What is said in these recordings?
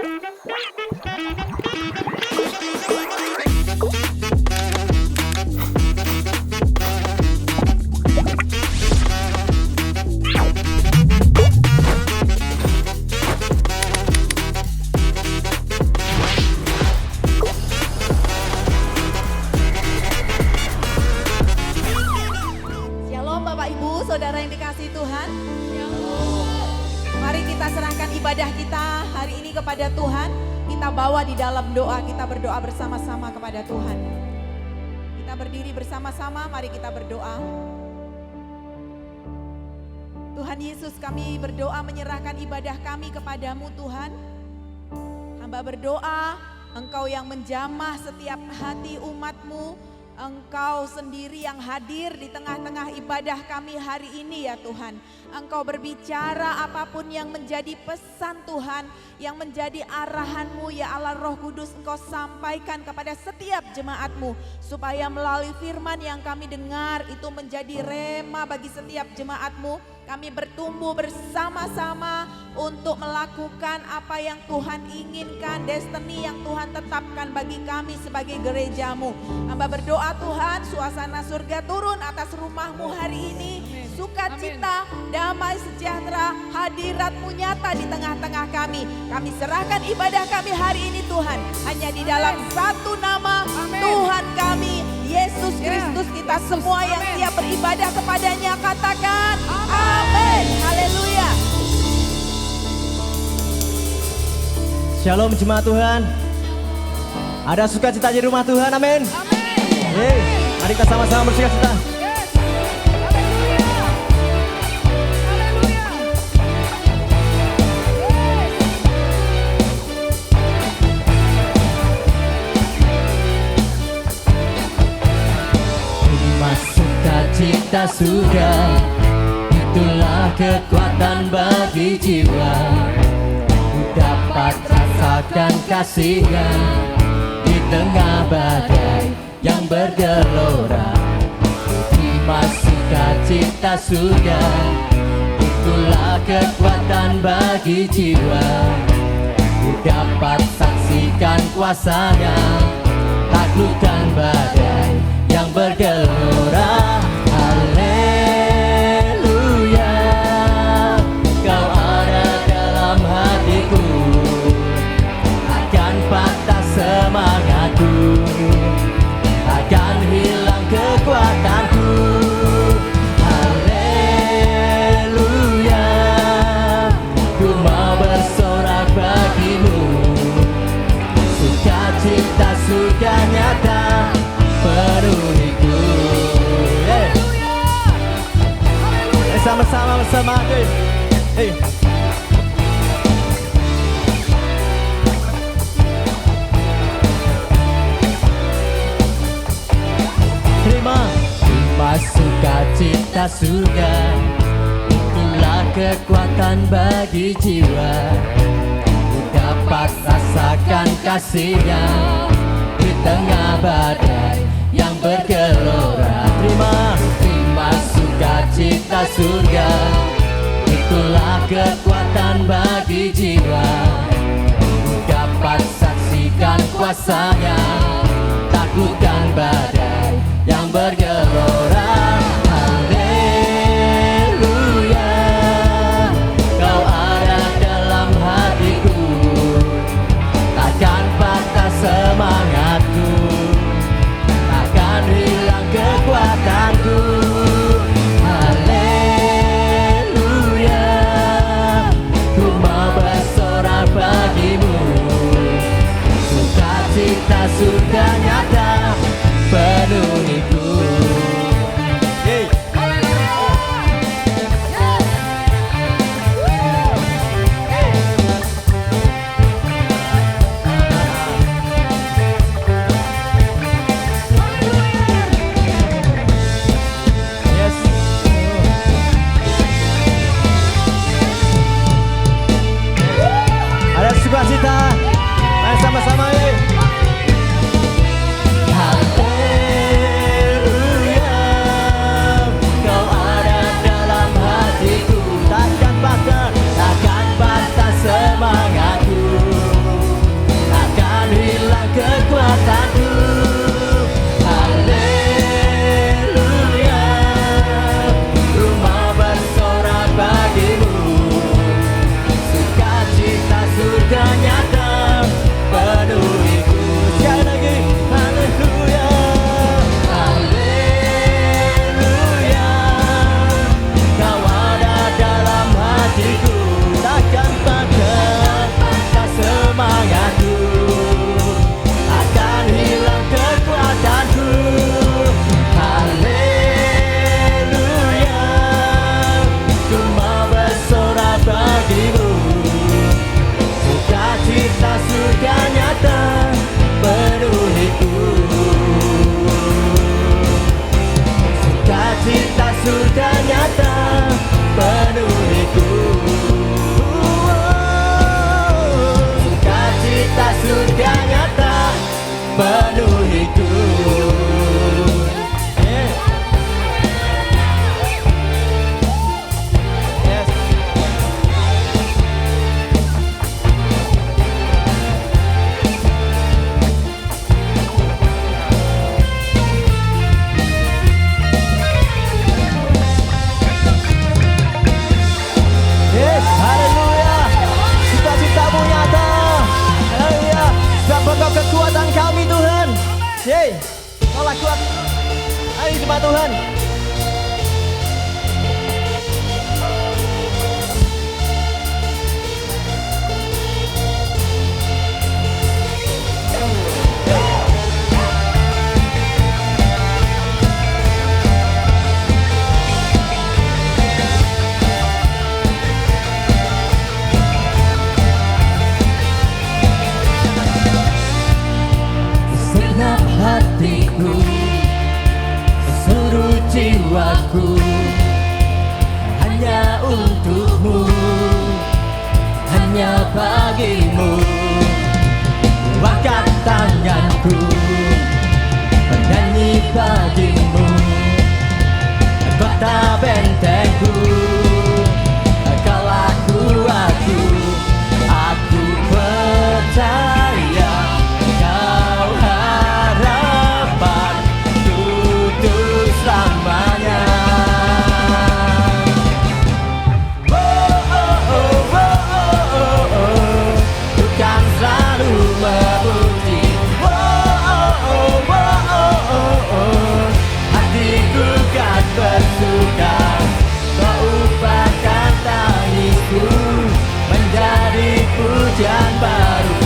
Shalom Bapak Ibu, Saudara yang dikasihi Tuhan. Mari kita serahkan ibadah kita hari ini kepada Tuhan. Kita bawa di dalam doa, kita berdoa bersama-sama kepada Tuhan. Kita berdiri bersama-sama, mari kita berdoa. Tuhan Yesus, kami berdoa menyerahkan ibadah kami kepadamu Tuhan. Hamba berdoa, Engkau yang menjamah setiap hati umat-Mu, Engkau sendiri yang hadir di tengah-tengah ibadah kami hari ini ya Tuhan. Engkau berbicara apapun yang menjadi pesan Tuhan, yang menjadi arahan-Mu ya Allah Roh Kudus, Engkau sampaikan kepada setiap jemaat-Mu. Supaya melalui firman yang kami dengar itu menjadi rema bagi setiap jemaat-Mu. Kami bertumbuh bersama-sama untuk melakukan apa yang Tuhan inginkan, destiny yang Tuhan tetapkan bagi kami sebagai gereja-Mu. Hamba berdoa Tuhan, suasana surga turun atas rumah-Mu hari ini. Sukacita, damai sejahtera, hadirat-Mu nyata di tengah-tengah kami. Kami serahkan ibadah kami hari ini Tuhan, hanya di dalam satu nama Tuhan kami, Yesus Kristus. Kita semua yang siap beribadah kepadanya katakan amin. Haleluya. Shalom jemaat Tuhan. Ada sukacita di rumah Tuhan, amin. Hey, mari kita sama-sama bersukacita. Sukacita surga, itulah kekuatan bagi jiwa. Ku dapat rasakan kasih-Nya di tengah badai yang bergelora. Terima sukacita surga, itulah kekuatan bagi jiwa. Ku dapat saksikan kuasa-Nya, taklukkan badai yang bergelora. Haleluya, Kau ada dalam hatiku, akan patah semangatku, akan hilang kekuatanku. Haleluya, ku mau bersorak bagimu, sukacita surga nyata penuhiku. Sama-sama bersama. Hey. Terima sukacita surga, itulah kekuatan bagi jiwa. Ku dapat rasakan kasih-Nya di tengah badai yang bergelora. Terima sukacita surga, itulah kekuatan bagi jiwa. Ku dapat saksikan kuasa-Nya, taklukkan badai yang bergelora. Haleluya, Kau ada dalam hatiku, takkan patah semangatku, takkan hilang kekuatanku. Haleluya, ku mau bersorak bagimu, sukacita surga nyata penuhiku. Hey. Ada sukacita, mari sama-sama yuk. Haleluya, Kau ada dalam hatiku, takkan patah semangatku, Hei, tolak kuat. Ayo jemaat Tuhan. Segenap hatiku, seluruh jiwaku, hanya untukmu, hanya bagimu. Angkat tanganku, bernyanyi bagimu, kota bentengku. Kaulah kuatku, aku percaya. Kau harapan untuk selamanya. Bukan selalu memuji. Hatiku kan bersuka. Kau ubahkan tangisku menjadi pujian baru.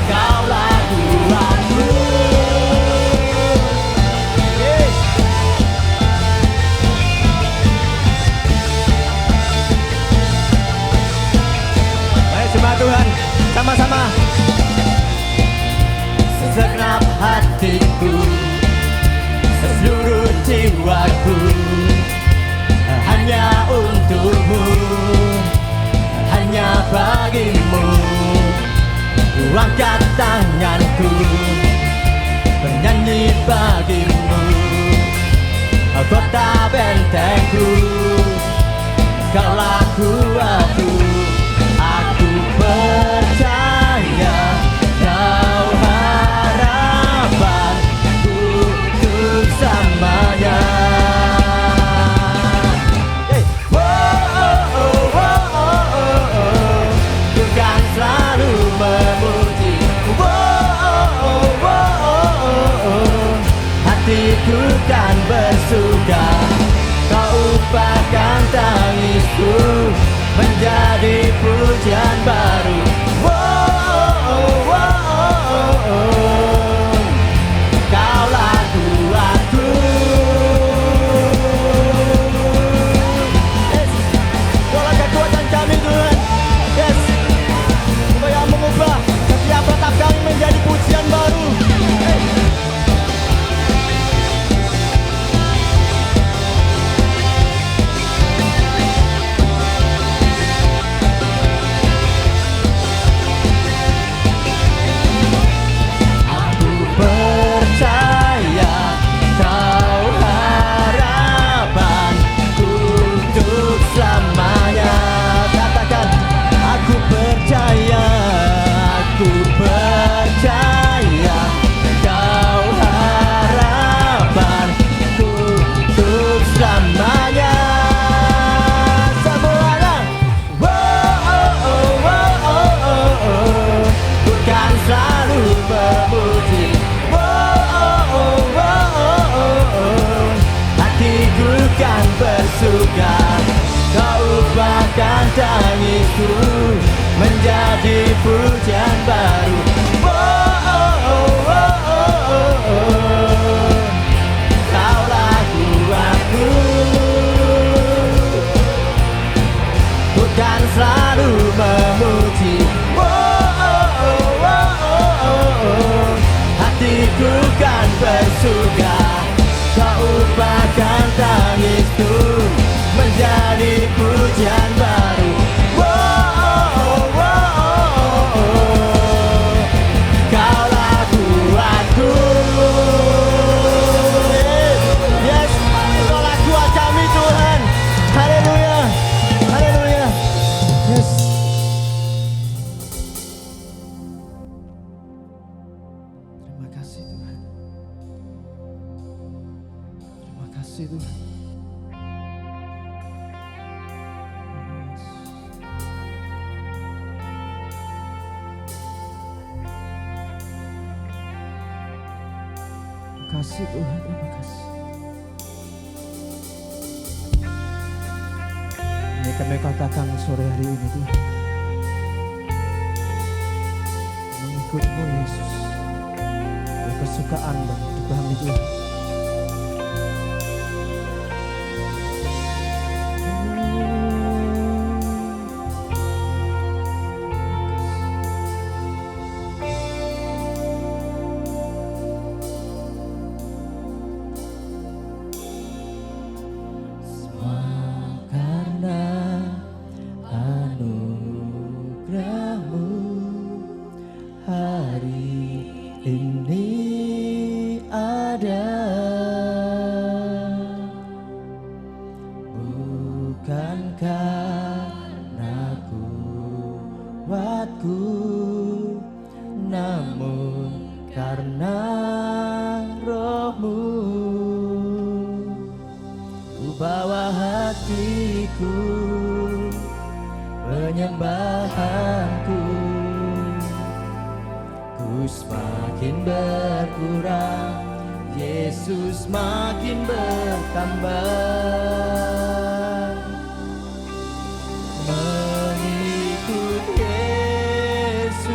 Kaulah Tuhanku. Ayo jemaat Tuhan, sama-sama. Segenap hatiku, seluruh jiwaku, hanya untukmu, hanya bagimu. Angkat tanganku, bernyanyi bagimu, kota bentengku. Kaulah kuatku, aku percaya. Kau harapan untuk selamanya. Bukan selalu memuji. Hatiku kan bersuka. Kau ubahkan tangisku menjadi pujian baru. Kaulah kuatku. Yes, bola kekuatan kami Tuhan. Yes, supaya mengubah setiap ratap kami menjadi pujian baru. Hey. Aku percaya. Kau harapan untuk selamanya. Katakan, Aku percaya. Aku percaya. Kau harapan untuk selamanya. Semuanya. Bukan selalu memuji. Hatiku kan bersuka. Kau ubahkan tangisku menjadi pujian baru. Kaulah kuatku. Bukan selalu memuji. Hatiku kan bersuka. Kau ubahkan tangisku menjadi pujian baru. Kaulah kuatku. yes, itulah kuat kami Tuhan. Haleluya, haleluya. Yes. Terima kasih Tuhan. kasih Tuhan, terima kasih. Ini kami katakan sore hari ini Tuhan, mengikut-Mu Yesus, kesukaan dan hidup kami Tuhan. Penyembahanku ku semakin berkurang, Yesus makin bertambah. Mengikut Yesus,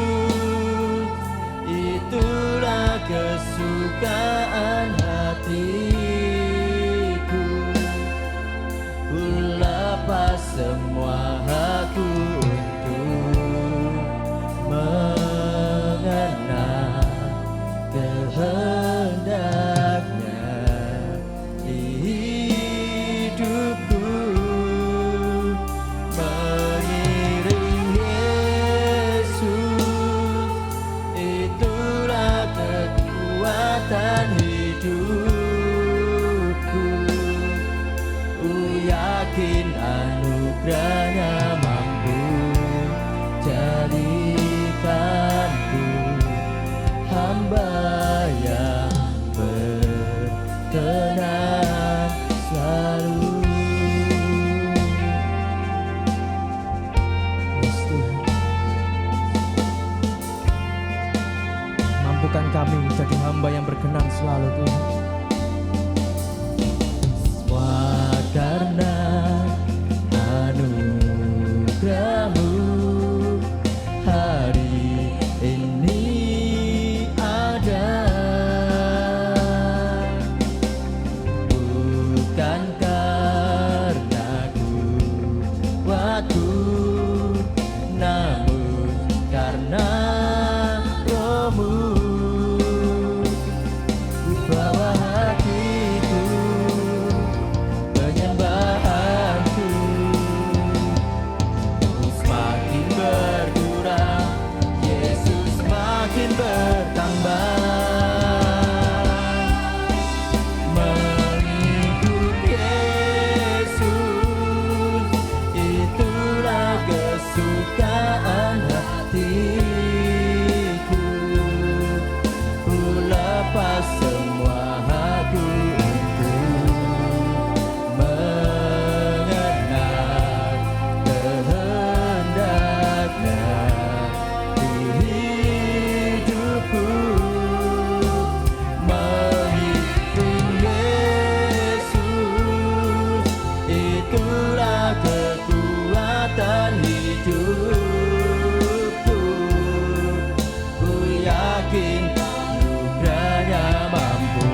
itulah kesukaan hatiku. Ku lepas semua hakku mengenal kehendaknya di hidupku. Mengiring Yesus, itulah kekuatan hidupku. Ku yakin anugerahnya mampu jadikanku hamba yang berkenan selalu. Yes, Tuhan. Mampukan kami menjadi hamba yang berkenan selalu Tuhan. Semua karena anugerah-Mu hari ini ada. Bukan karena kuatku, namun karena Roh-Mu. Di bawah hatiku, penyembahanku semakin berkurang, Yesus makin bertambah. Mengikut Yesus, itulah kesukaan hatiku. Ku lepas semua hakku untuk mengenal kehendaknya di hidupku. Mengiring Yesus, itulah kekuatan hidupku. Ku yakin anugerahnya mampu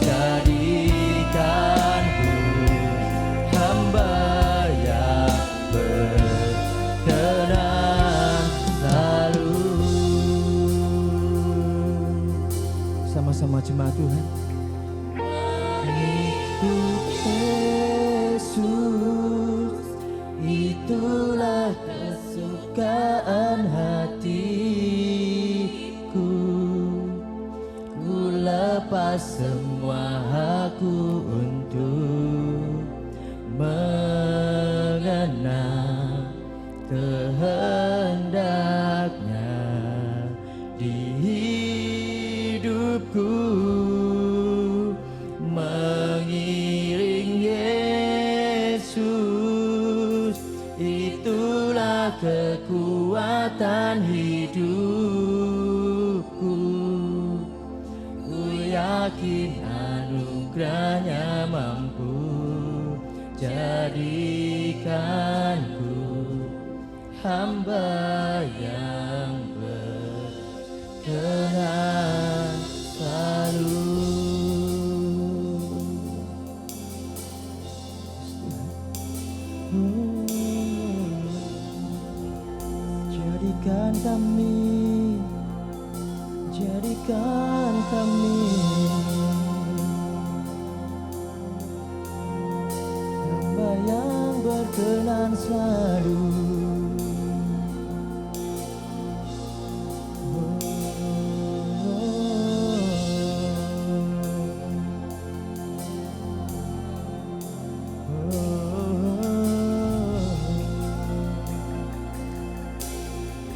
jadikanku hamba yang berkenan selalu. Sama-sama jemaat Tuhan. Mengikut Yesus, itulah kesukaan hatiku. Ku lepas semua hakku untuk mengenal kehendaknya di hidupku. Mengiring Yesus, itulah kekuatan hidupku. Ku yakin yakin anugerahnya mampu jadikanku hamba yang berkenan selalu. Jadikan kami hamba yang berkenan selalu.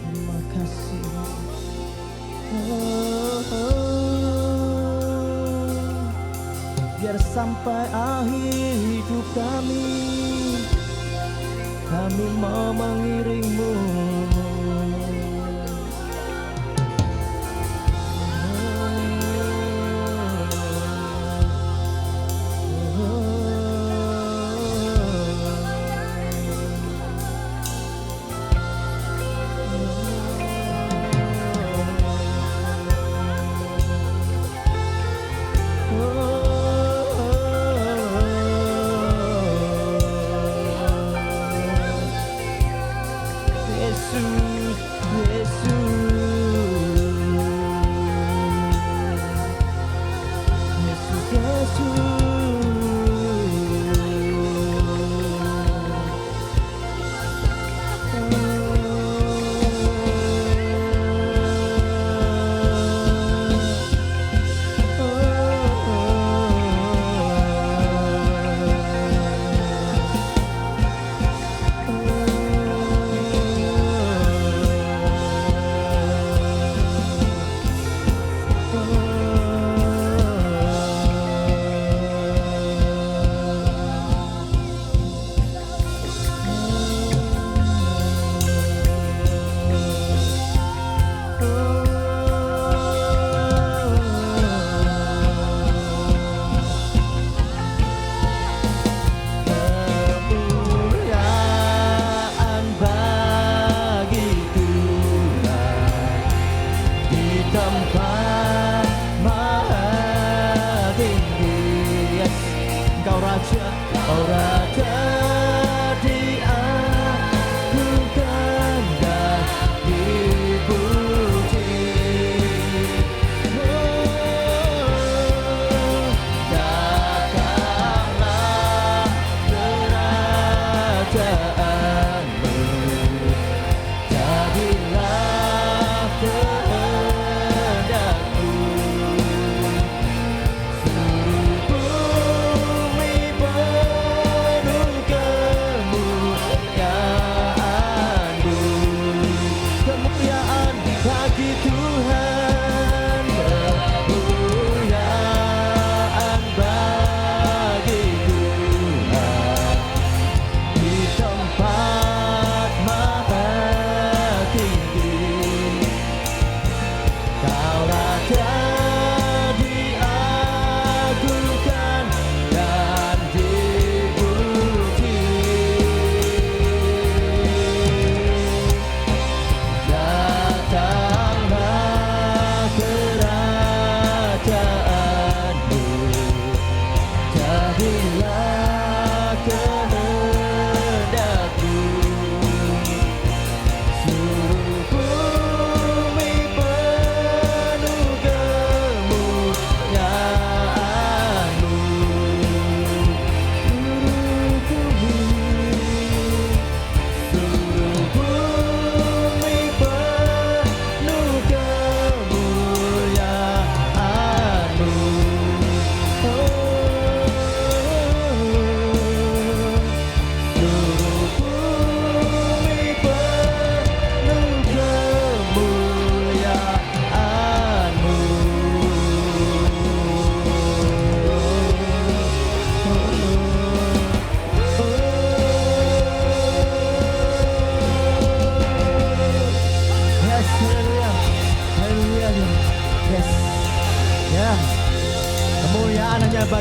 Terima kasih. Biar sampai akhir hidup kami mau mengiringmu.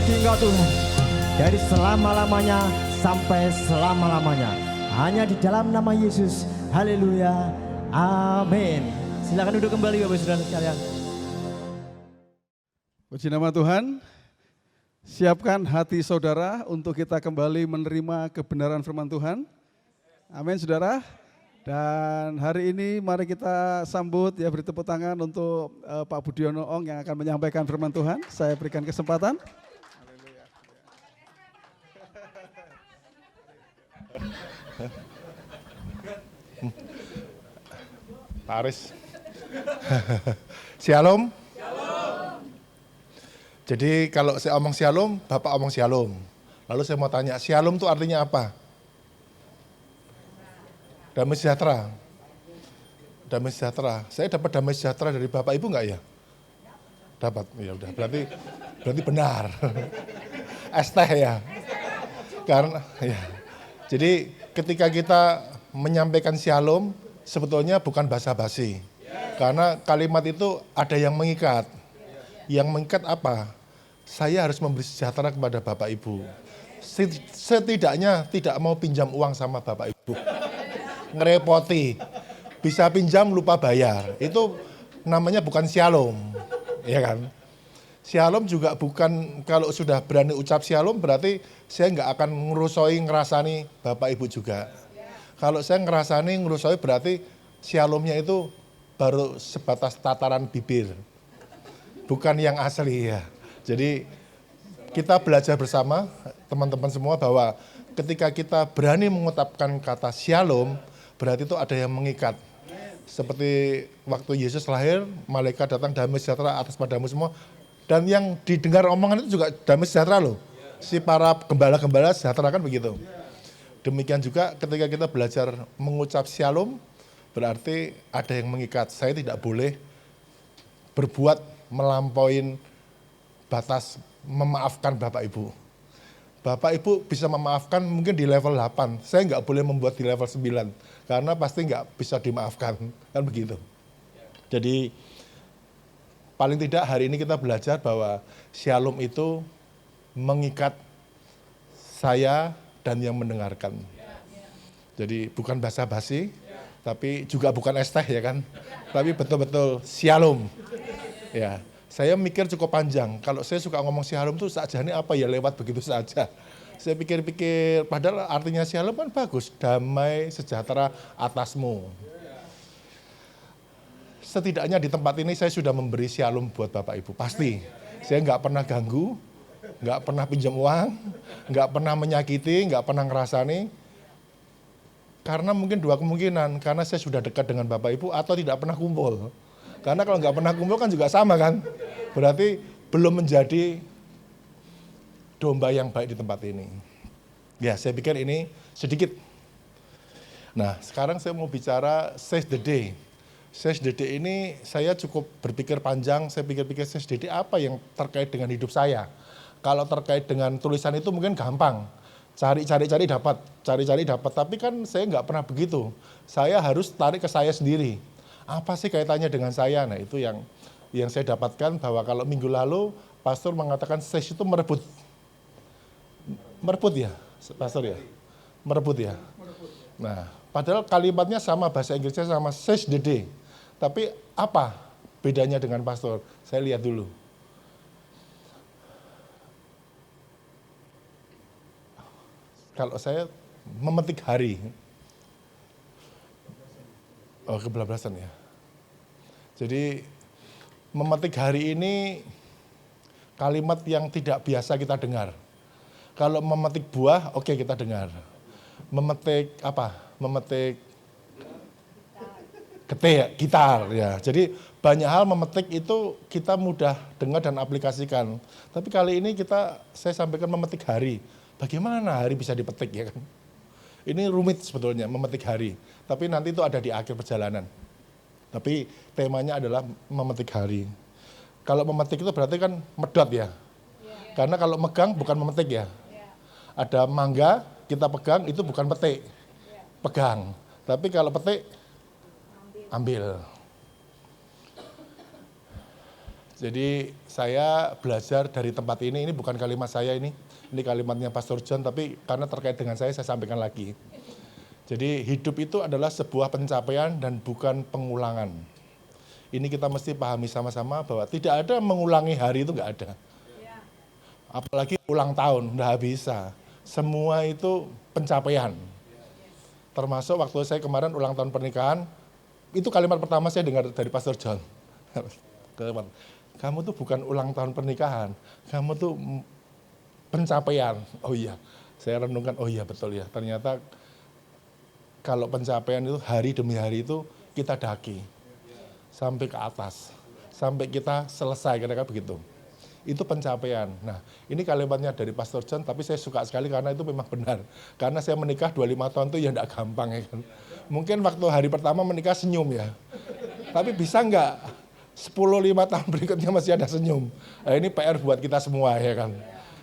bagi Engkau Tuhan. Dari selama-lamanya sampai selama-lamanya. Hanya di dalam nama Yesus. Haleluya. Amin. Silakan duduk kembali Bapak Saudara sekalian. Puji nama Tuhan. Siapkan hati saudara untuk kita kembali menerima kebenaran firman Tuhan. Amin saudara. Dan hari ini mari kita sambut ya, beri tepuk tangan untuk Pak Budiono Ong yang akan menyampaikan firman Tuhan. Saya berikan kesempatan. Pak Aris. Shalom. Jadi kalau saya omong shalom, Bapak omong shalom. Lalu saya mau tanya, shalom itu artinya apa? Damai sejahtera. Damai sejahtera. Saya dapat damai sejahtera dari Bapak Ibu enggak ya? Dapat. Ya udah, berarti benar. Es teh ya. Karena ya. Jadi ketika kita menyampaikan shalom, sebetulnya bukan basa-basi. Karena kalimat itu ada yang mengikat. Yang mengikat apa? Saya harus memberi sejahtera kepada Bapak Ibu. Setidaknya tidak mau pinjam uang sama Bapak Ibu. Ngerepoti. Bisa pinjam lupa bayar. Itu namanya bukan shalom. Ya kan? Shalom juga bukan, kalau sudah berani ucap shalom berarti saya nggak akan ngerasani Bapak Ibu juga. Kalau saya ngerasani berarti shalomnya itu baru sebatas tataran bibir. Bukan yang asli ya. Jadi kita belajar bersama teman-teman semua bahwa ketika kita berani mengucapkan kata shalom, berarti itu ada yang mengikat. Seperti waktu Yesus lahir, malaikat datang damai sejahtera atas padamu semua. Dan yang didengar omongan itu juga damai sejahtera loh. Si para gembala-gembala sejahtera kan begitu. Demikian juga ketika kita belajar mengucap shalom, berarti ada yang mengikat. Saya tidak boleh berbuat melampaui batas memaafkan Bapak Ibu. Bapak Ibu bisa memaafkan mungkin di level 8. Saya nggak boleh membuat di level 9. Karena pasti nggak bisa dimaafkan. Kan begitu. Jadi paling tidak hari ini kita belajar bahwa shalom itu mengikat saya dan yang mendengarkan. Jadi bukan basa-basi, tapi juga bukan es teh ya kan. Tapi betul-betul shalom. Ya, saya mikir cukup panjang. Kalau saya suka ngomong shalom tuh sajane apa ya, lewat begitu saja. Saya pikir-pikir, padahal artinya shalom kan bagus, damai sejahtera atasmu. Setidaknya di tempat ini saya sudah memberi shalom buat Bapak Ibu, pasti. Saya nggak pernah ganggu, nggak pernah pinjam uang, nggak pernah menyakiti, nggak pernah ngerasani. Karena mungkin dua kemungkinan, karena saya sudah dekat dengan Bapak Ibu atau tidak pernah kumpul. Karena kalau nggak pernah kumpul kan juga sama kan. Berarti belum menjadi domba yang baik di tempat ini. Ya, saya pikir ini sedikit. Nah, sekarang saya mau bicara Seize the Day. Seize the Day ini saya cukup berpikir panjang, saya pikir-pikir Seize the Day apa yang terkait dengan hidup saya. Kalau terkait dengan tulisan itu mungkin gampang. Cari-cari dapat. Tapi kan saya nggak pernah begitu. Saya harus tarik ke saya sendiri. Apa sih kaitannya dengan saya? Nah itu yang saya dapatkan bahwa kalau minggu lalu pastor mengatakan seize itu merebut. Merebut ya, pastor ya? Merebut ya? Nah, padahal kalimatnya sama, bahasa Inggrisnya sama, seize the day. Tapi apa bedanya dengan pastor? Saya lihat dulu. Kalau saya memetik hari, kebablasan ya. Jadi memetik hari ini kalimat yang tidak biasa kita dengar. Kalau memetik buah, oke kita dengar. Memetik apa? Memetik gitar ya. Jadi banyak hal memetik itu kita mudah dengar dan aplikasikan. Tapi kali ini saya sampaikan memetik hari. Bagaimana hari bisa dipetik ya kan? Ini rumit sebetulnya memetik hari. Tapi nanti itu ada di akhir perjalanan. Tapi temanya adalah memetik hari. Kalau memetik itu berarti kan medot ya. Karena kalau megang bukan memetik ya. Ada mangga, kita pegang, itu bukan petik. Pegang. Tapi kalau petik, ambil. Jadi saya belajar dari tempat ini bukan kalimat saya ini kalimatnya Pastor John, tapi karena terkait dengan saya sampaikan lagi. Jadi hidup itu adalah sebuah pencapaian dan bukan pengulangan. Ini kita mesti pahami sama-sama bahwa tidak ada mengulangi hari itu, nggak ada. Apalagi ulang tahun, nggak bisa. Semua itu pencapaian. Termasuk waktu saya kemarin ulang tahun pernikahan, itu kalimat pertama saya dengar dari Pastor John. Kamu tuh bukan ulang tahun pernikahan, kamu tuh pencapaian. Oh iya, saya renungkan, oh iya betul ya. Ternyata kalau pencapaian itu hari demi hari itu kita daki. Sampai ke atas, sampai kita selesai, kira-kira begitu. Itu pencapaian. Nah, ini kalimatnya dari Pastor John, tapi saya suka sekali karena itu memang benar. Karena saya menikah 25 tahun itu ya enggak gampang ya kan. Mungkin waktu hari pertama menikah senyum ya. Tapi bisa enggak 10-5 tahun berikutnya masih ada senyum. Nah, ini PR buat kita semua ya kan.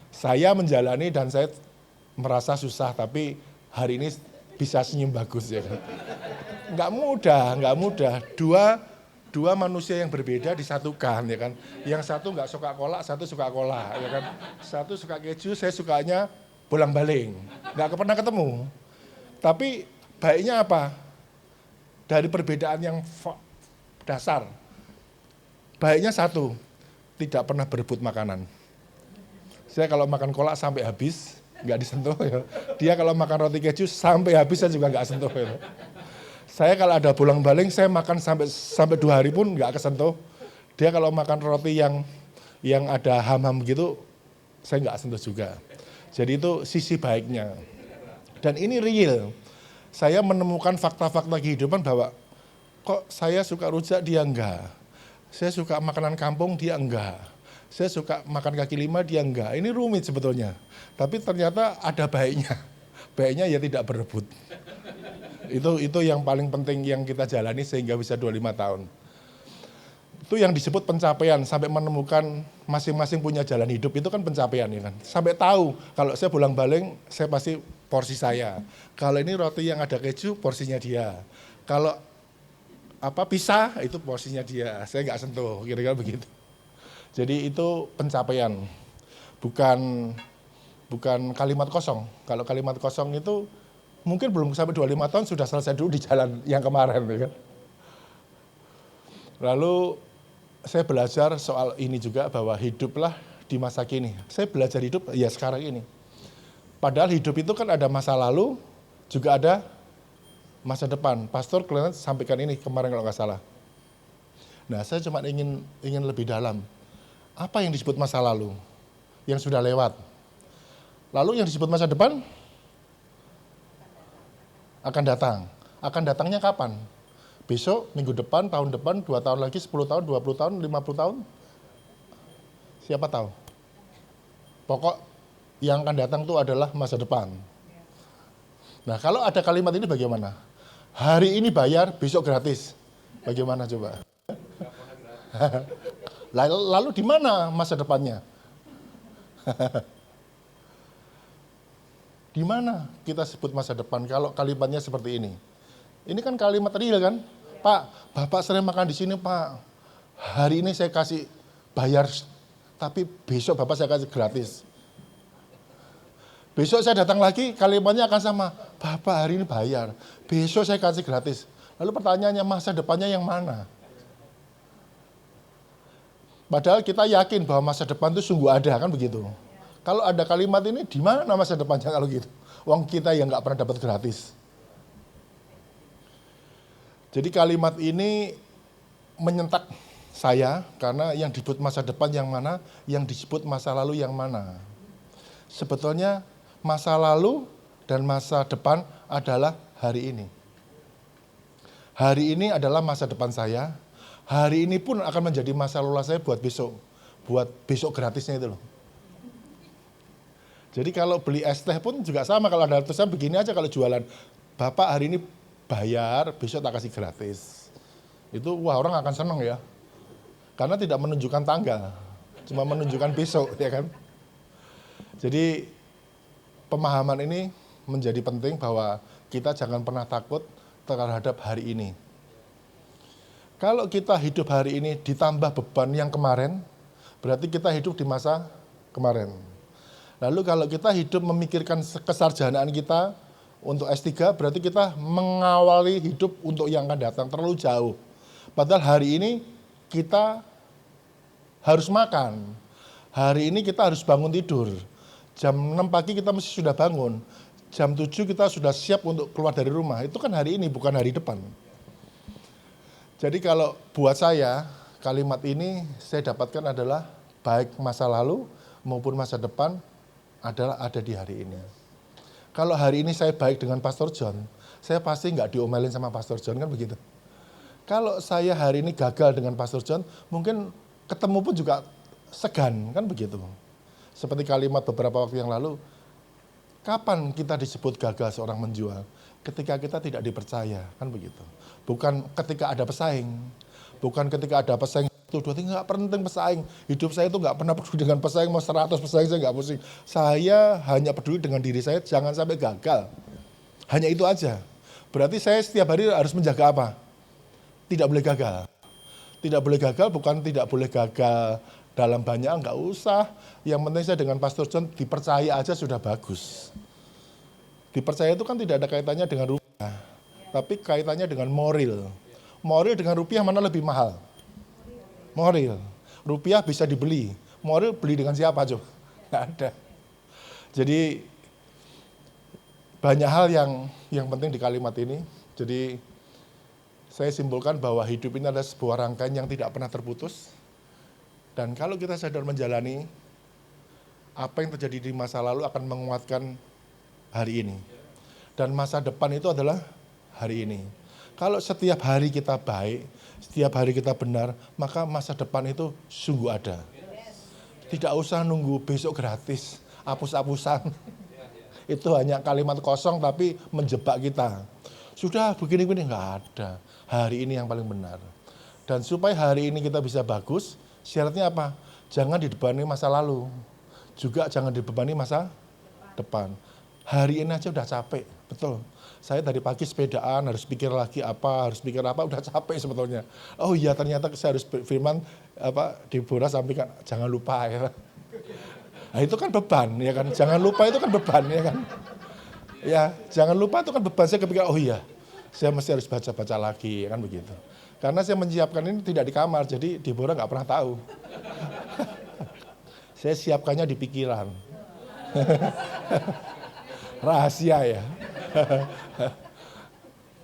Saya menjalani dan saya merasa susah, tapi hari ini bisa senyum bagus ya kan. Enggak mudah. Dua manusia yang berbeda disatukan ya kan. Yang satu nggak suka kolak, satu suka kolak ya kan. Satu suka keju, saya sukanya bolang-baling. Nggak pernah ketemu. Tapi baiknya apa? Dari perbedaan yang dasar. Baiknya satu, tidak pernah berebut makanan. Saya kalau makan kolak sampai habis, nggak disentuh ya. Dia kalau makan roti keju sampai habis saya juga nggak sentuh ya. Saya kalau ada bolang-baling, saya makan sampai 2 hari pun nggak kesentuh. Dia kalau makan roti yang ada ham-ham gitu, saya nggak sentuh juga. Jadi itu sisi baiknya. Dan ini real. Saya menemukan fakta-fakta kehidupan bahwa kok saya suka rujak, dia enggak. Saya suka makanan kampung, dia enggak. Saya suka makan kaki lima, dia enggak. Ini rumit sebetulnya. Tapi ternyata ada baiknya. Baiknya ya tidak berebut. Itu yang paling penting yang kita jalani sehingga bisa 25 tahun. Itu yang disebut pencapaian, sampai menemukan masing-masing punya jalan hidup, itu kan pencapaian ya kan. Sampai tahu kalau saya bolang-baling, saya pasti porsi saya. Kalau ini roti yang ada keju, porsinya dia. Kalau pisah, itu porsinya dia. Saya nggak sentuh, kira-kira begitu. Jadi itu pencapaian, bukan kalimat kosong. Kalau kalimat kosong itu mungkin belum sampai 25 tahun sudah selesai dulu di jalan yang kemarin. Ya kan? Lalu saya belajar soal ini juga bahwa hiduplah di masa kini. Saya belajar hidup ya sekarang ini. Padahal hidup itu kan ada masa lalu, juga ada masa depan. Pastor Clement sampaikan ini kemarin kalau nggak salah. Nah saya cuma ingin lebih dalam. Apa yang disebut masa lalu? Yang sudah lewat. Lalu yang disebut masa depan? Akan datang. Akan datangnya kapan? Besok, minggu depan, tahun depan, 2 tahun lagi, 10 tahun, 20 tahun, 50 tahun? Siapa tahu? Pokok yang akan datang itu adalah masa depan. Nah, kalau ada kalimat ini bagaimana? Hari ini bayar, besok gratis. Bagaimana coba? Lalu di mana masa depannya? Di mana kita sebut masa depan kalau kalimatnya seperti ini? Ini kan kalimat real kan? Pak, Bapak sering makan di sini Pak. Hari ini saya kasih bayar, tapi besok Bapak saya kasih gratis. Besok saya datang lagi, kalimatnya akan sama. Bapak hari ini bayar, besok saya kasih gratis. Lalu pertanyaannya masa depannya yang mana? Padahal kita yakin bahwa masa depan itu sungguh ada kan begitu. Kalau ada kalimat ini, di mana masa depannya kalau gitu? Wong kita yang nggak pernah dapat gratis. Jadi kalimat ini menyentak saya karena yang disebut masa depan yang mana, yang disebut masa lalu yang mana. Sebetulnya masa lalu dan masa depan adalah hari ini. Hari ini adalah masa depan saya. Hari ini pun akan menjadi masa lalu saya buat besok gratisnya itu loh. Jadi kalau beli es teh pun juga sama, kalau ada tulisan begini aja kalau jualan. Bapak hari ini bayar, besok tak kasih gratis. Itu wah orang akan senang ya. Karena tidak menunjukkan tanggal, cuma menunjukkan besok ya kan. Jadi pemahaman ini menjadi penting bahwa kita jangan pernah takut terhadap hari ini. Kalau kita hidup hari ini ditambah beban yang kemarin, berarti kita hidup di masa kemarin. Lalu kalau kita hidup memikirkan kesarjanaan kita untuk S3, berarti kita mengawali hidup untuk yang akan datang terlalu jauh. Padahal hari ini kita harus makan. Hari ini kita harus bangun tidur. Jam 6 pagi kita mesti sudah bangun. Jam 7 kita sudah siap untuk keluar dari rumah. Itu kan hari ini, bukan hari depan. Jadi kalau buat saya, kalimat ini saya dapatkan adalah baik masa lalu maupun masa depan adalah ada di hari ini. Kalau hari ini saya baik dengan Pastor John, saya pasti nggak diomelin sama Pastor John, kan begitu. Kalau saya hari ini gagal dengan Pastor John, mungkin ketemu pun juga segan, kan begitu. Seperti kalimat beberapa waktu yang lalu, kapan kita disebut gagal seorang menjual? Ketika kita tidak dipercaya, kan begitu. Bukan ketika ada pesaing, bukan ketika ada pesaing 1, 2, 3, nggak penting pesaing. Hidup saya itu nggak pernah peduli dengan pesaing, mau 100 pesaing saya nggak pusing. Saya hanya peduli dengan diri saya, jangan sampai gagal. Hanya itu aja. Berarti saya setiap hari harus menjaga apa? Tidak boleh gagal. Tidak boleh gagal, bukan tidak boleh gagal dalam banyak, nggak usah. Yang penting saya dengan Pastor John dipercaya aja sudah bagus. Dipercaya itu kan tidak ada kaitannya dengan rupiah, tapi kaitannya dengan moral. Moral dengan rupiah mana lebih mahal? Moral. Rupiah bisa dibeli. Moral beli dengan siapa, coba? Nggak ada. Jadi banyak hal yang penting di kalimat ini. Jadi saya simpulkan bahwa hidup ini adalah sebuah rangkaian yang tidak pernah terputus. Dan kalau kita sadar menjalani, apa yang terjadi di masa lalu akan menguatkan hari ini. Dan masa depan itu adalah hari ini. Kalau setiap hari kita baik, setiap hari kita benar, maka masa depan itu sungguh ada. Tidak usah nunggu besok gratis, hapus-hapusan. Itu hanya kalimat kosong tapi menjebak kita. Sudah begini-begini, nggak ada. Hari ini yang paling benar. Dan supaya hari ini kita bisa bagus, syaratnya apa? Jangan dibebani masa lalu. Juga jangan dibebani masa depan. Hari ini aja udah capek, betul. Saya tadi pagi sepedaan, harus pikir lagi apa, harus pikir apa, udah capek sebetulnya. Oh iya, ternyata saya harus firman Deborah sampaikan, jangan lupa ya. Nah itu kan beban, ya kan. Jangan lupa itu kan beban, ya kan. Ya, jangan lupa itu kan beban. Saya kepikiran, oh iya, saya mesti harus baca-baca lagi, ya kan begitu. Karena saya menyiapkan ini tidak di kamar, jadi Deborah nggak pernah tahu. Saya siapkannya di pikiran. Rahasia ya.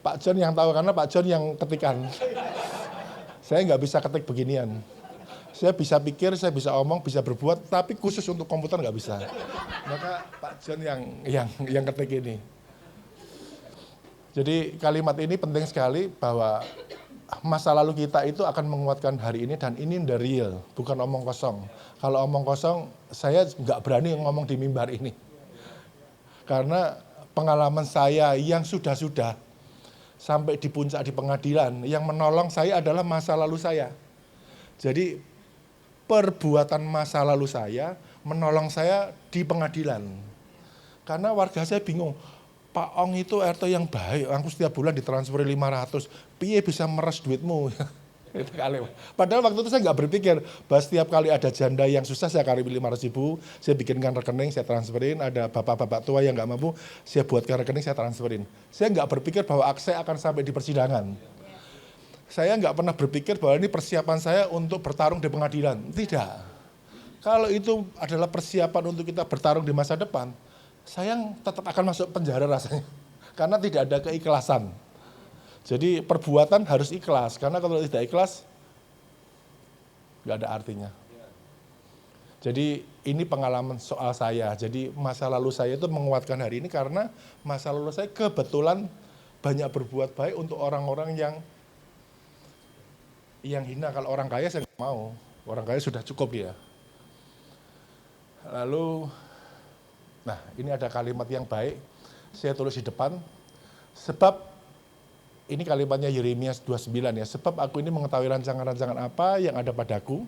Pak John yang tahu, karena Pak John yang ketikan. Saya nggak bisa ketik beginian. Saya bisa pikir, saya bisa omong, bisa berbuat, tapi khusus untuk komputer nggak bisa. Maka Pak John yang ketik ini. Jadi kalimat ini penting sekali bahwa masa lalu kita itu akan menguatkan hari ini, dan ini the real, bukan omong kosong. Kalau omong kosong, saya nggak berani ngomong di mimbar ini. Karena pengalaman saya yang sudah-sudah sampai di puncak di pengadilan, yang menolong saya adalah masa lalu saya. Jadi perbuatan masa lalu saya menolong saya di pengadilan. Karena warga saya bingung, Pak Ong itu RT yang baik, aku setiap bulan ditransferi 500, piye bisa meres duitmu? Padahal waktu itu saya nggak berpikir bahwa setiap kali ada janda yang susah saya kasih 500.000, saya bikinkan rekening, saya transferin, ada bapak-bapak tua yang nggak mampu, saya buatkan rekening, saya transferin. Saya nggak berpikir bahwa saya akan sampai di persidangan. Saya nggak pernah berpikir bahwa ini persiapan saya untuk bertarung di pengadilan. Tidak. Kalau itu adalah persiapan untuk kita bertarung di masa depan, saya tetap akan masuk penjara rasanya. Karena tidak ada keikhlasan. Jadi perbuatan harus ikhlas, karena kalau tidak ikhlas, nggak ada artinya. Jadi ini pengalaman soal saya, jadi masa lalu saya itu menguatkan hari ini karena masa lalu saya kebetulan banyak berbuat baik untuk orang-orang yang hina. Kalau orang kaya saya nggak mau, orang kaya sudah cukup dia. Lalu, nah ini ada kalimat yang baik, saya tulis di depan, sebab ini kalimatnya Yeremia 29 ya, sebab aku ini mengetahui rancangan-rancangan apa yang ada padaku,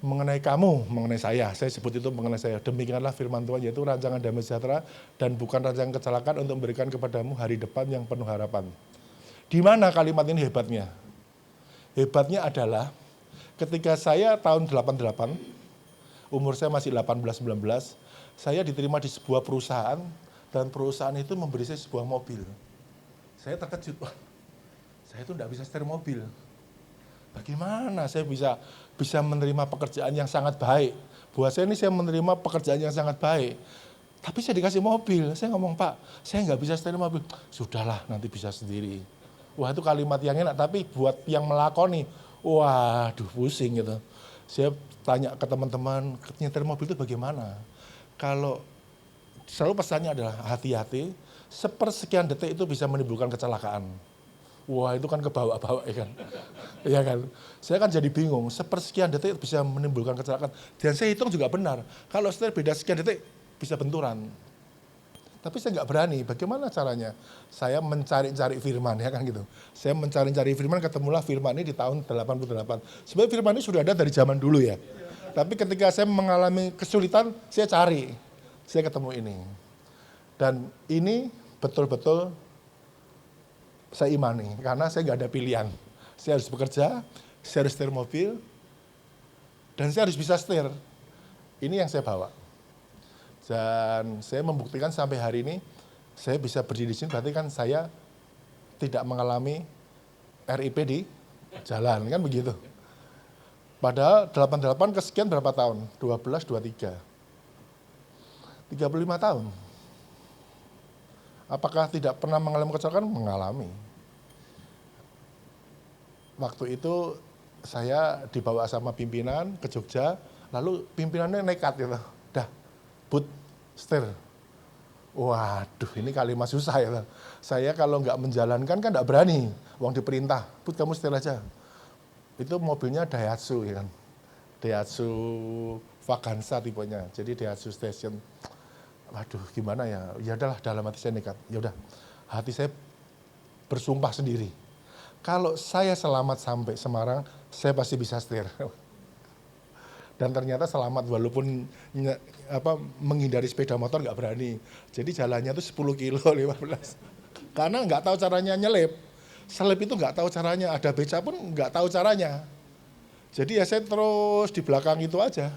mengenai kamu, mengenai saya sebut itu mengenai saya, demikianlah firman Tuhan, yaitu rancangan damai sejahtera dan bukan rancangan kecelakaan untuk memberikan kepadamu hari depan yang penuh harapan. Di mana kalimat ini hebatnya? Hebatnya adalah ketika saya tahun 88, umur saya masih 18-19, saya diterima di sebuah perusahaan dan perusahaan itu memberi saya sebuah mobil. Saya terkejut, wah saya itu tidak bisa setir mobil. Bagaimana saya bisa menerima pekerjaan yang sangat baik. Buat saya ini saya menerima pekerjaan yang sangat baik. Tapi saya dikasih mobil, saya ngomong, Pak, saya nggak bisa setir mobil. Sudahlah, nanti bisa sendiri. Wah itu kalimat yang enak, tapi buat yang melakoni, waduh pusing gitu. Saya tanya ke teman-teman, nyetir mobil itu bagaimana? Kalau selalu pesannya adalah hati-hati, sepersekian detik itu bisa menimbulkan kecelakaan. Wah itu kan kebawa-bawa ya kan. Ya kan. Saya kan jadi bingung, sepersekian detik bisa menimbulkan kecelakaan. Dan saya hitung juga benar, kalau setir beda sekian detik bisa benturan. Tapi saya nggak berani, bagaimana caranya? Saya mencari-cari firman, ya kan gitu. Saya mencari-cari firman, ketemulah firman ini di tahun 88. Sebenarnya firman ini sudah ada dari zaman dulu ya. Tapi ketika saya mengalami kesulitan, saya cari. Saya ketemu ini. Dan ini betul-betul saya imani, karena saya nggak ada pilihan. Saya harus bekerja, saya harus setir mobil, dan saya harus bisa setir. Ini yang saya bawa. Dan saya membuktikan sampai hari ini, saya bisa berdiri di sini, berarti kan saya tidak mengalami RIP di jalan, kan begitu. Padahal 88 kesekian berapa tahun? 12, 23. 35 tahun. Apakah tidak pernah mengalami kecelakaan? Mengalami. Waktu itu saya dibawa sama pimpinan ke Jogja, lalu pimpinannya nekat gitu. Dah, Bud, setir. Waduh, ini kalimat susah ya. Saya kalau nggak menjalankan kan nggak berani. Uang diperintah, Bud kamu setir aja. Itu mobilnya Daihatsu ya kan. Daihatsu Vaganza tipenya. Jadi Daihatsu Station. Waduh, gimana ya? Ya udahlah, dalam hati saya nekat. Ya udah, hati saya bersumpah sendiri. Kalau saya selamat sampai Semarang, saya pasti bisa setir. Dan ternyata selamat walaupun menghindari sepeda motor nggak berani. Jadi jalannya tuh 10 kilo 15. Karena nggak tahu caranya nyelip. Selip itu nggak tahu caranya, ada beca pun nggak tahu caranya. Jadi ya saya terus di belakang itu aja.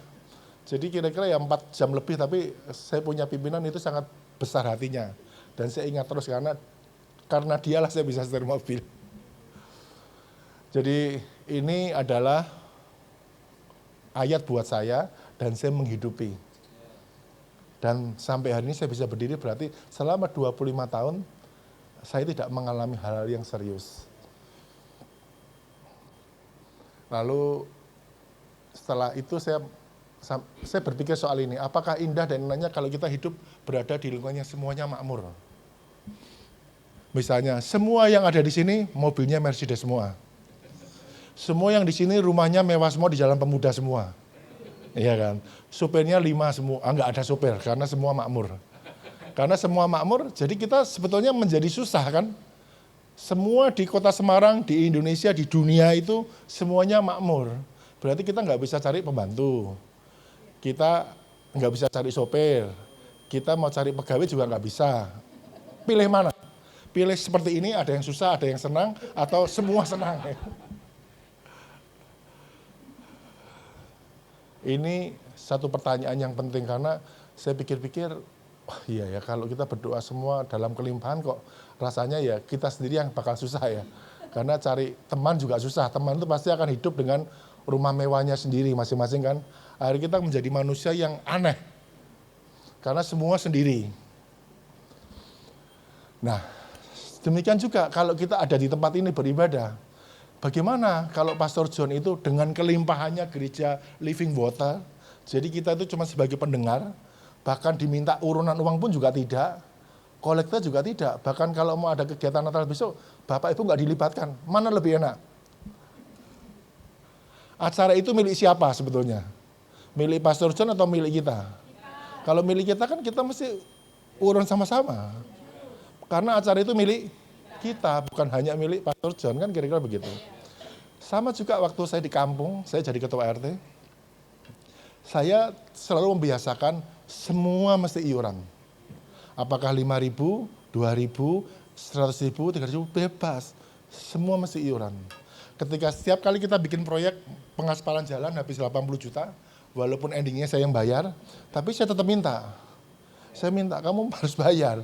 Jadi kira-kira ya 4 jam lebih, tapi saya punya pimpinan itu sangat besar hatinya. Dan saya ingat terus karena dialah saya bisa setir mobil. Jadi ini adalah ayat buat saya dan saya menghidupi. Dan sampai hari ini saya bisa berdiri, berarti selama 25 tahun saya tidak mengalami hal-hal yang serius. Lalu setelah itu saya berpikir soal ini, apakah indah dan enaknya kalau kita hidup berada di lingkungannya semuanya makmur. Misalnya, semua yang ada di sini mobilnya Mercedes semua. Semua yang di sini rumahnya mewah semua, di Jalan Pemuda semua. Iya kan? Supirnya 5 semua, enggak ada supir karena semua makmur. Karena semua makmur, jadi kita sebetulnya menjadi susah kan? Semua di kota Semarang, di Indonesia, di dunia itu semuanya makmur. Berarti kita nggak bisa cari pembantu. Kita nggak bisa cari sopir, kita mau cari pegawai juga nggak bisa. Pilih mana? Pilih seperti ini, ada yang susah, ada yang senang, atau semua senang. Ini satu pertanyaan yang penting karena saya pikir-pikir, wah iya ya kalau kita berdoa semua dalam kelimpahan kok rasanya ya kita sendiri yang bakal susah ya. Karena cari teman juga susah, teman itu pasti akan hidup dengan rumah mewahnya sendiri masing-masing kan. Akhirnya kita menjadi manusia yang aneh. Karena semua sendiri. Nah, demikian juga kalau kita ada di tempat ini beribadah. Bagaimana kalau Pastor John itu dengan kelimpahannya gereja Living Water, jadi kita itu cuma sebagai pendengar, bahkan diminta urunan uang pun juga tidak, kolektor juga tidak. Bahkan kalau mau ada kegiatan Natal besok, Bapak Ibu nggak dilibatkan. Mana lebih enak? Acara itu milik siapa sebetulnya? Milik Pastor John atau milik kita? Kalau milik kita kan kita mesti urun sama-sama. Karena acara itu milik kita, bukan hanya milik Pastor John, kan kira-kira begitu. Sama juga waktu saya di kampung, saya jadi ketua RT, saya selalu membiasakan semua mesti iuran. Apakah 5.000, 2.000, 100.000, 300.000, bebas. Semua mesti iuran. Ketika setiap kali kita bikin proyek pengaspalan jalan habis 80 juta, walaupun endingnya saya yang bayar, tapi saya tetap minta. Saya minta kamu harus bayar.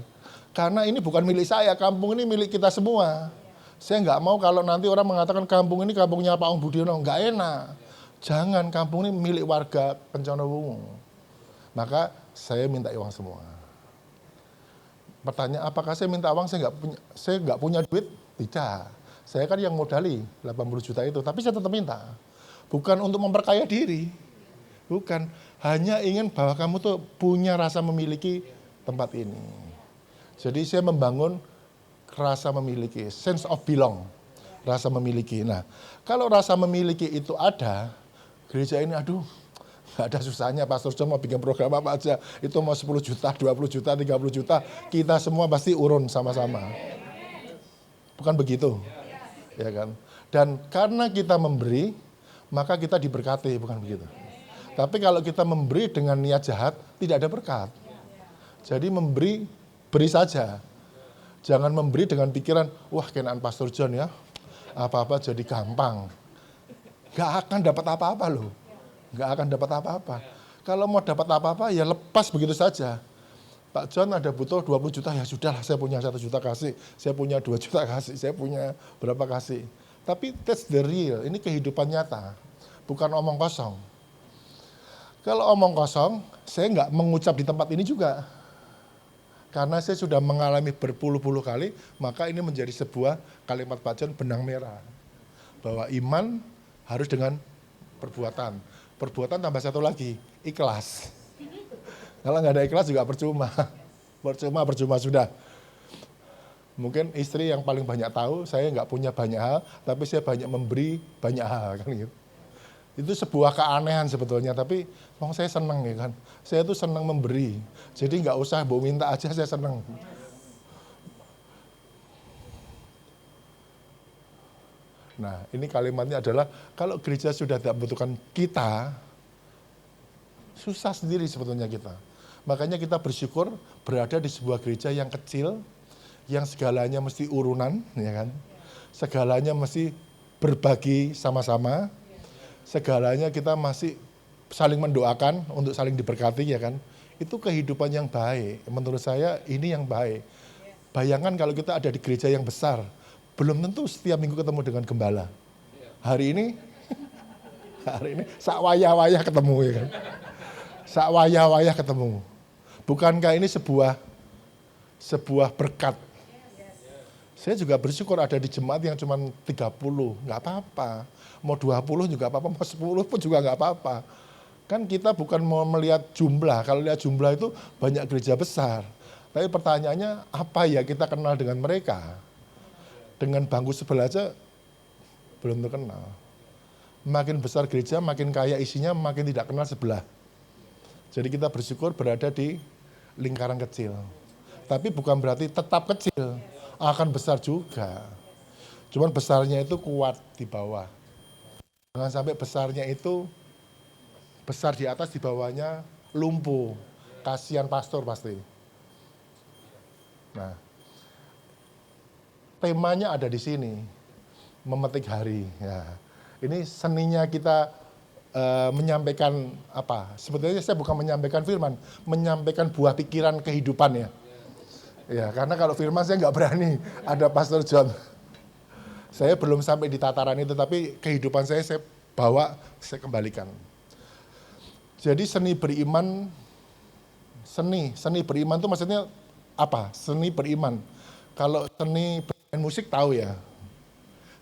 Karena ini bukan milik saya, kampung ini milik kita semua. Saya nggak mau kalau nanti orang mengatakan kampung ini kampungnya Pak Ong Budiono, nggak enak. Jangan, kampung ini milik warga Kencono. Maka saya minta uang semua. Pertanyaan, apakah saya minta uang, saya nggak punya duit? Tidak. Saya kan yang modali 80 juta itu, tapi saya tetap minta. Bukan untuk memperkaya diri. Bukan. Hanya ingin bahwa kamu tuh punya rasa memiliki tempat ini. Jadi saya membangun rasa memiliki, sense of belong. Rasa memiliki. Nah, kalau rasa memiliki itu ada, gereja ini aduh, nggak ada susahnya, Pastor John mau bikin program apa aja. Itu mau 10 juta, 20 juta, 30 juta, kita semua pasti urun sama-sama. Bukan begitu. Ya kan? Dan karena kita memberi, maka kita diberkati, bukan begitu. Tapi kalau kita memberi dengan niat jahat, tidak ada berkat. Jadi memberi, beri saja. Jangan memberi dengan pikiran, wah kenaan Pastor John ya, apa-apa jadi gampang. Gak akan dapat apa-apa loh. Gak akan dapat apa-apa. Kalau mau dapat apa-apa, ya lepas begitu saja. Pak John ada butuh 20 juta, ya sudahlah saya punya 1 juta kasih, saya punya 2 juta kasih, saya punya berapa kasih. Tapi that's the real, ini kehidupan nyata, bukan omong kosong. Kalau omong kosong, saya nggak mengucap di tempat ini juga. Karena saya sudah mengalami berpuluh-puluh kali, maka ini menjadi sebuah kalimat Pak John benang merah. Bahwa iman harus dengan perbuatan. Perbuatan tambah satu lagi, ikhlas. Kalau nggak ada ikhlas juga percuma. Percuma sudah. Mungkin istri yang paling banyak tahu, saya nggak punya banyak hal, tapi saya banyak memberi banyak hal. Kan gitu. Itu sebuah keanehan sebetulnya, tapi saya senang ya kan. Saya tuh senang memberi. Jadi nggak usah mau minta aja, saya senang. Nah, ini kalimatnya adalah, kalau gereja sudah tidak membutuhkan kita, susah sendiri sebetulnya kita. Makanya kita bersyukur berada di sebuah gereja yang kecil, yang segalanya mesti urunan, ya kan? Segalanya mesti berbagi sama-sama, segalanya kita masih saling mendoakan untuk saling diberkati, ya kan? Itu kehidupan yang baik. Menurut saya ini yang baik. Bayangkan kalau kita ada di gereja yang besar, belum tentu setiap minggu ketemu dengan gembala. Hari ini sak wayah-wayah ketemu, ya kan? Sak wayah-wayah ketemu. Bukankah ini sebuah berkat? Saya juga bersyukur ada di jemaat yang cuma 30, nggak apa-apa. Mau 20 juga apa-apa, mau 10 pun juga nggak apa-apa. Kan kita bukan mau melihat jumlah, kalau lihat jumlah itu banyak gereja besar. Tapi pertanyaannya, apa ya kita kenal dengan mereka? Dengan bangku sebelah aja belum terkenal. Makin besar gereja, makin kaya isinya, makin tidak kenal sebelah. Jadi kita bersyukur berada di lingkaran kecil. Tapi bukan berarti tetap kecil, akan besar juga. Cuman besarnya itu kuat di bawah. Jangan sampai besarnya itu besar di atas, di bawahnya lumpuh. Kasihan pastor pasti. Nah, temanya ada di sini, memetik hari. Ya. Ini seninya kita menyampaikan apa? Sebetulnya saya bukan menyampaikan firman, menyampaikan buah pikiran kehidupan ya. Ya, karena kalau firman saya nggak berani. Ada Pastor John. Saya belum sampai di tataran itu, tapi kehidupan saya bawa, saya kembalikan. Jadi seni beriman itu maksudnya apa? Seni beriman. Kalau seni bermain musik tahu ya.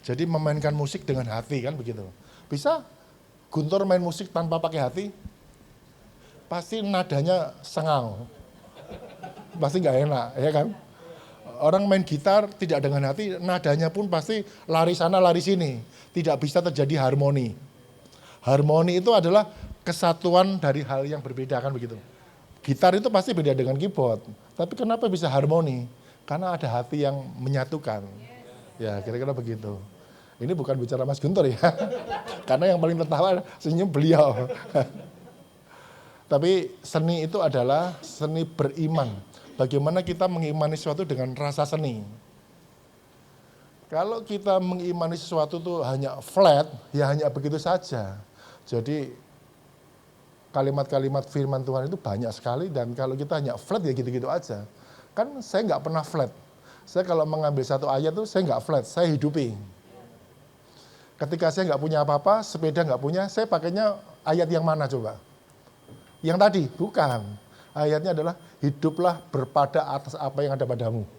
Jadi memainkan musik dengan hati kan begitu. Bisa Guntur main musik tanpa pakai hati, pasti nadanya sengau. Pasti nggak enak, ya kan? Orang main gitar tidak dengan hati, nadanya pun pasti lari sana lari sini. Tidak bisa terjadi harmoni. Harmoni itu adalah kesatuan dari hal yang berbeda kan begitu. Gitar itu pasti beda dengan keyboard. Tapi kenapa bisa harmoni? Karena ada hati yang menyatukan. Ya kira-kira begitu. Ini bukan bicara Mas Guntur ya. Karena yang paling tertawa senyum beliau. Tapi seni itu adalah seni beriman. Bagaimana kita mengimani sesuatu dengan rasa seni. Kalau kita mengimani sesuatu itu hanya flat, ya hanya begitu saja. Jadi kalimat-kalimat firman Tuhan itu banyak sekali, dan kalau kita hanya flat ya gitu-gitu aja. Kan saya nggak pernah flat. Saya kalau mengambil satu ayat itu saya nggak flat, saya hidupi. Ketika saya nggak punya apa-apa, sepeda nggak punya, saya pakainya ayat yang mana coba? Yang tadi? Bukan. Ayatnya adalah hiduplah berpada atas apa yang ada padamu.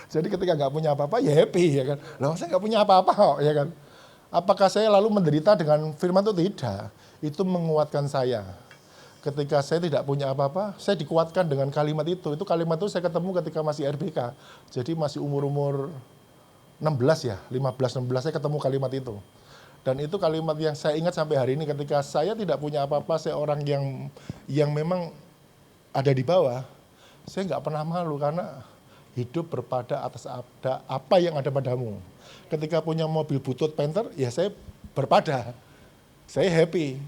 Jadi ketika nggak punya apa-apa ya happy ya kan. Loh saya nggak punya apa-apa kok ya kan. Apakah saya lalu menderita dengan firman itu? Tidak. Itu menguatkan saya. Ketika saya tidak punya apa-apa, saya dikuatkan dengan kalimat itu. Itu kalimat itu saya ketemu ketika masih RBK. Jadi masih umur-umur 16 ya, 15-16 saya ketemu kalimat itu. Dan itu kalimat yang saya ingat sampai hari ini, ketika saya tidak punya apa-apa, saya orang yang memang ada di bawah, saya nggak pernah malu karena hidup berpada atas apa yang ada padamu. Ketika punya mobil butut Panther, ya saya berpada, saya happy.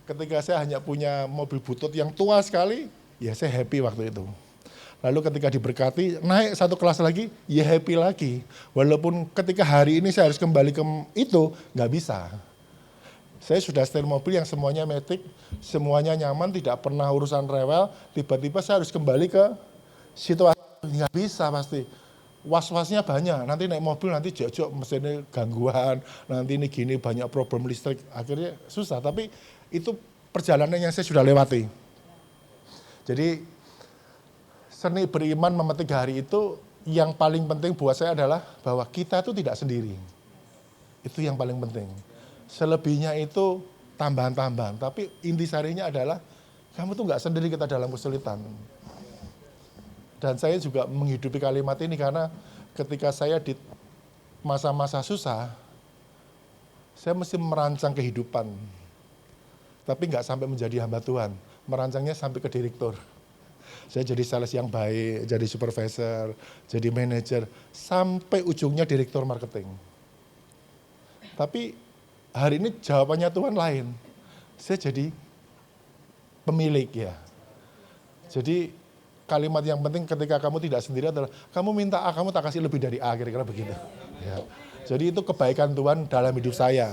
Ketika saya hanya punya mobil butut yang tua sekali, ya saya happy waktu itu. Lalu ketika diberkati, naik satu kelas lagi, ya happy lagi. Walaupun ketika hari ini saya harus kembali ke itu, nggak bisa. Saya sudah setir mobil yang semuanya matic, semuanya nyaman, tidak pernah urusan rewel, tiba-tiba saya harus kembali ke situasi. Nggak bisa pasti. Was-wasnya banyak, nanti naik mobil nanti jok-jok mesinnya gangguan, nanti ini gini banyak problem listrik, akhirnya susah. Tapi itu perjalanan yang saya sudah lewati. Jadi seni beriman memetik hari itu yang paling penting buat saya adalah bahwa kita itu tidak sendiri. Itu yang paling penting. Selebihnya itu tambahan-tambahan, tapi intisarinya adalah kamu tuh nggak sendiri kita dalam kesulitan. Dan saya juga menghidupi kalimat ini karena ketika saya di masa-masa susah, saya mesti merancang kehidupan. Tapi nggak sampai menjadi hamba Tuhan, merancangnya sampai ke direktur. Saya jadi sales yang baik, jadi supervisor, jadi manajer, sampai ujungnya direktur marketing. Tapi hari ini jawabannya Tuhan lain. Saya jadi pemilik ya. Jadi kalimat yang penting ketika kamu tidak sendiri adalah kamu minta A, kamu tak kasih lebih dari A, kira-kira begitu. Ya. Jadi itu kebaikan Tuhan dalam hidup saya.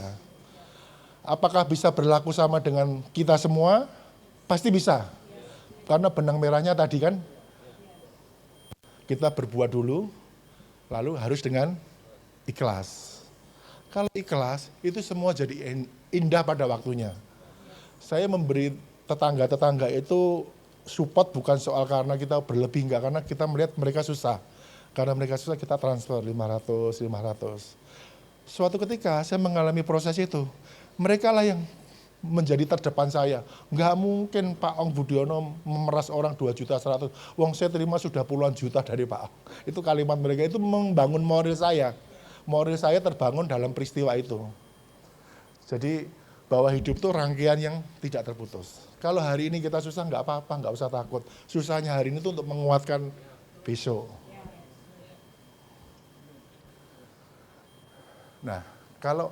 Apakah bisa berlaku sama dengan kita semua? Pasti bisa. Karena benang merahnya tadi kan, kita berbuat dulu, lalu harus dengan ikhlas. Kalau ikhlas, itu semua jadi indah pada waktunya. Saya memberi tetangga-tetangga itu support bukan soal karena kita berlebih, enggak, karena kita melihat mereka susah. Karena mereka susah kita transfer 500. Suatu ketika saya mengalami proses itu, mereka lah yang menjadi terdepan saya. Enggak mungkin Pak Ong Budiono memeras orang 2.100.000. Wong saya terima sudah puluhan juta dari Pak Ong. Itu kalimat mereka, itu membangun moral saya. Moral saya terbangun dalam peristiwa itu. Jadi bahwa hidup itu rangkaian yang tidak terputus. Kalau hari ini kita susah, nggak apa-apa, nggak usah takut. Susahnya hari ini itu untuk menguatkan besok. Nah, kalau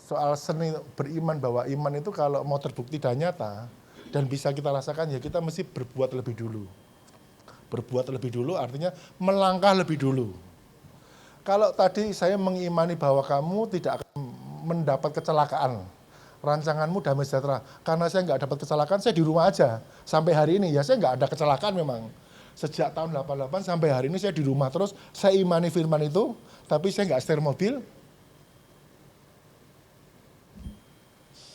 soal seni beriman, bahwa iman itu kalau mau terbukti dan nyata, dan bisa kita rasakan, ya kita mesti berbuat lebih dulu. Berbuat lebih dulu artinya melangkah lebih dulu. Kalau tadi saya mengimani bahwa kamu tidak akan mendapat kecelakaan, rancanganmu damai sejahtera. Karena saya nggak dapat kecelakaan, saya di rumah aja. Sampai hari ini, ya saya nggak ada kecelakaan memang. Sejak tahun 88 sampai hari ini saya di rumah terus, saya imani firman itu, tapi saya nggak setir mobil.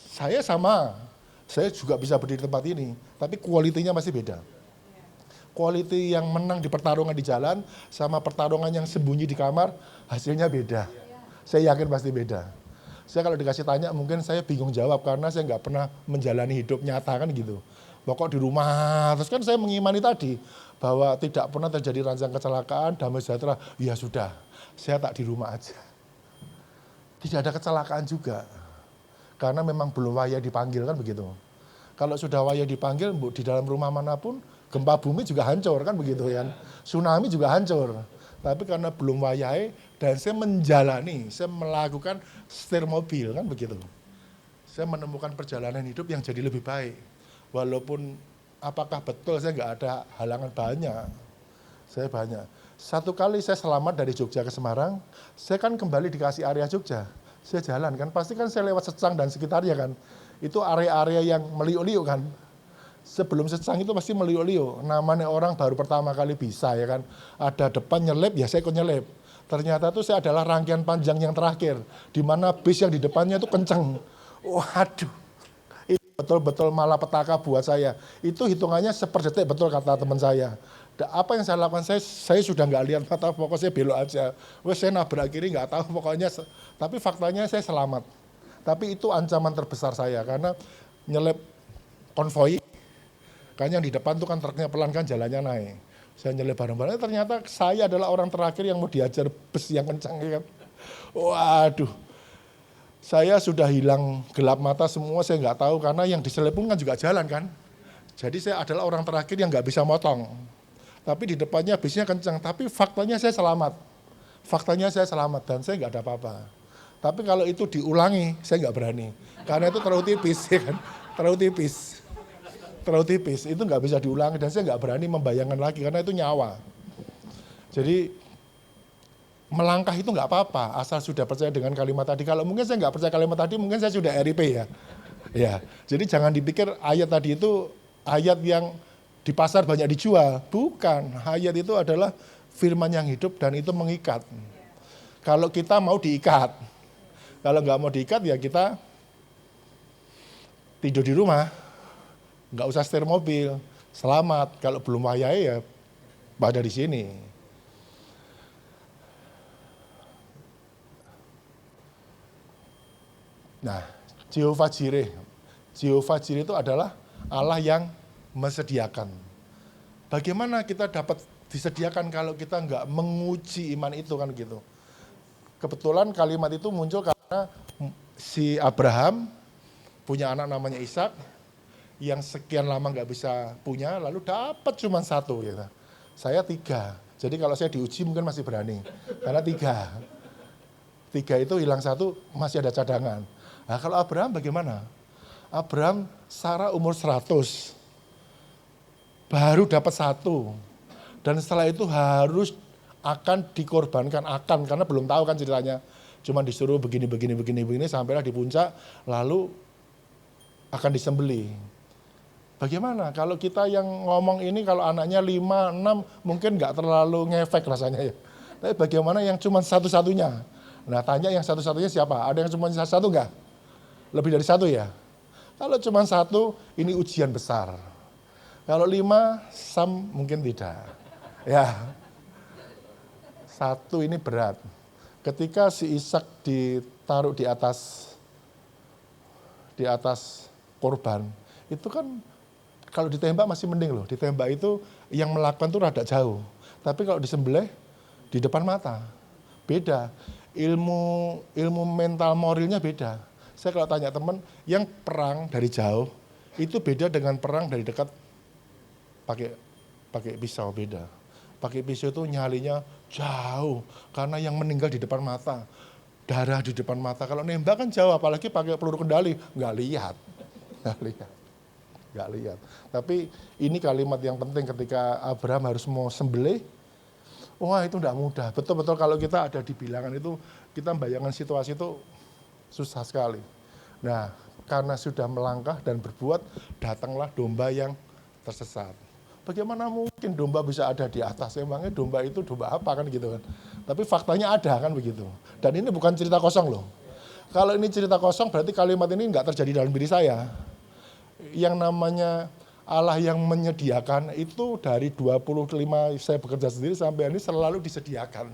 Saya sama, saya juga bisa berdiri di tempat ini, tapi kualitinya masih beda. Quality yang menang di pertarungan di jalan, sama pertarungan yang sembunyi di kamar, hasilnya beda. Saya yakin pasti beda. Saya kalau dikasih tanya mungkin saya bingung jawab karena saya nggak pernah menjalani hidup nyata kan gitu. Pokok di rumah, terus kan saya mengimani tadi bahwa tidak pernah terjadi rancang kecelakaan, damai sejahtera. Ya sudah, saya tak di rumah aja. Tidak ada kecelakaan juga, karena memang belum waya dipanggil kan begitu. Kalau sudah waya dipanggil, di dalam rumah manapun, gempa bumi juga hancur kan begitu kan. Tsunami juga hancur. Tapi karena belum wayai dan saya menjalani, saya melakukan setir mobil kan begitu. Saya menemukan perjalanan hidup yang jadi lebih baik. Walaupun apakah betul saya nggak ada halangan banyak. Saya banyak. Satu kali saya selamat dari Jogja ke Semarang, saya kan kembali dikasih area Jogja. Saya jalan kan, pasti kan saya lewat Secang dan sekitarnya kan. Itu area-area yang meliuk-liuk kan. Sebelum Secang itu pasti meliuk-liuk. Namanya orang baru pertama kali bisa ya kan. Ada depan nyelip, ya saya ikut nyelip. Ternyata tuh saya adalah rangkaian panjang yang terakhir. Di mana bis yang di depannya itu kenceng. Waduh, itu betul-betul malapetaka buat saya. Itu hitungannya seperdetik betul kata teman saya. Apa yang saya lakukan, saya sudah nggak lihat mata, pokoknya saya belok aja. Wes saya nabrak kiri nggak tahu pokoknya. Tapi faktanya saya selamat. Tapi itu ancaman terbesar saya karena nyelip konvoi. Kan yang di depan tuh kan truknya pelan kan jalannya naik. Saya nyelip bareng-bareng, ternyata saya adalah orang terakhir yang mau diajar bus yang kencang ya kan. Waduh, saya sudah hilang gelap mata semua, saya nggak tahu karena yang diselip pun kan juga jalan kan. Jadi saya adalah orang terakhir yang nggak bisa motong. Tapi di depannya bisnya kencang, tapi faktanya saya selamat. Faktanya saya selamat dan saya nggak ada apa-apa. Tapi kalau itu diulangi, saya nggak berani. Karena itu terlalu tipis, ya kan? Terlalu tipis. Terlalu tipis, itu nggak bisa diulangi dan saya nggak berani membayangkan lagi karena itu nyawa. Jadi melangkah itu nggak apa-apa, asal sudah percaya dengan kalimat tadi. Kalau mungkin saya nggak percaya kalimat tadi, mungkin saya sudah RIP ya. Ya, jadi jangan dipikir ayat tadi itu ayat yang di pasar banyak dijual. Bukan, ayat itu adalah firman yang hidup dan itu mengikat. Kalau kita mau diikat, kalau nggak mau diikat ya kita tidur di rumah, nggak usah setir mobil, selamat. Kalau belum wayai ya pada di sini. Nah, Jehovah Jireh. Jehovah Jireh itu adalah Allah yang mesediakan. Bagaimana kita dapat disediakan kalau kita nggak menguji iman itu kan gitu. Kebetulan kalimat itu muncul karena si Abraham punya anak namanya Ishak yang sekian lama nggak bisa punya, lalu dapat cuma satu. Gitu. Saya 3, jadi kalau saya diuji mungkin masih berani, karena 3. 3 itu hilang 1 masih ada cadangan. Nah kalau Abraham bagaimana? Abraham Sarah umur 100. Baru dapat 1, dan setelah itu harus akan dikorbankan karena belum tahu kan ceritanya, cuma disuruh begini sampailah di puncak lalu akan disembelih. Bagaimana kalau kita yang ngomong ini kalau anaknya 5, 6 mungkin nggak terlalu ngefek rasanya ya, tapi bagaimana yang cuma satu-satunya? Nah tanya yang satu-satunya siapa? Ada yang cuma satu nggak? Lebih dari 1 ya? Kalau cuma 1 ini ujian besar. Kalau 5, mungkin tidak. Ya, 1 ini berat. Ketika si Ishak ditaruh di atas korban, itu kan kalau ditembak masih mending loh. Ditembak itu yang melakukan itu rada jauh. Tapi kalau disembelih di depan mata, beda. Ilmu mental moralnya beda. Saya kalau tanya teman, yang perang dari jauh itu beda dengan perang dari dekat. Pakai pisau beda. Pakai pisau itu nyalinya jauh karena yang meninggal di depan mata, darah di depan mata. Kalau nembak kan jauh, apalagi pakai peluru kendali, nggak lihat. Tapi ini kalimat yang penting ketika Abraham harus mau sembelih. Wah itu nggak mudah. Betul-betul kalau kita ada di bilangan itu, kita membayangkan situasi itu susah sekali. Nah karena sudah melangkah dan berbuat, datanglah domba yang tersesat. Bagaimana mungkin domba bisa ada di atas? Emangnya domba itu domba apa kan gitu kan. Tapi faktanya ada kan begitu. Dan ini bukan cerita kosong loh. Kalau ini cerita kosong berarti kalimat ini nggak terjadi dalam diri saya. Yang namanya Allah yang menyediakan itu dari 25 saya bekerja sendiri sampai ini selalu disediakan.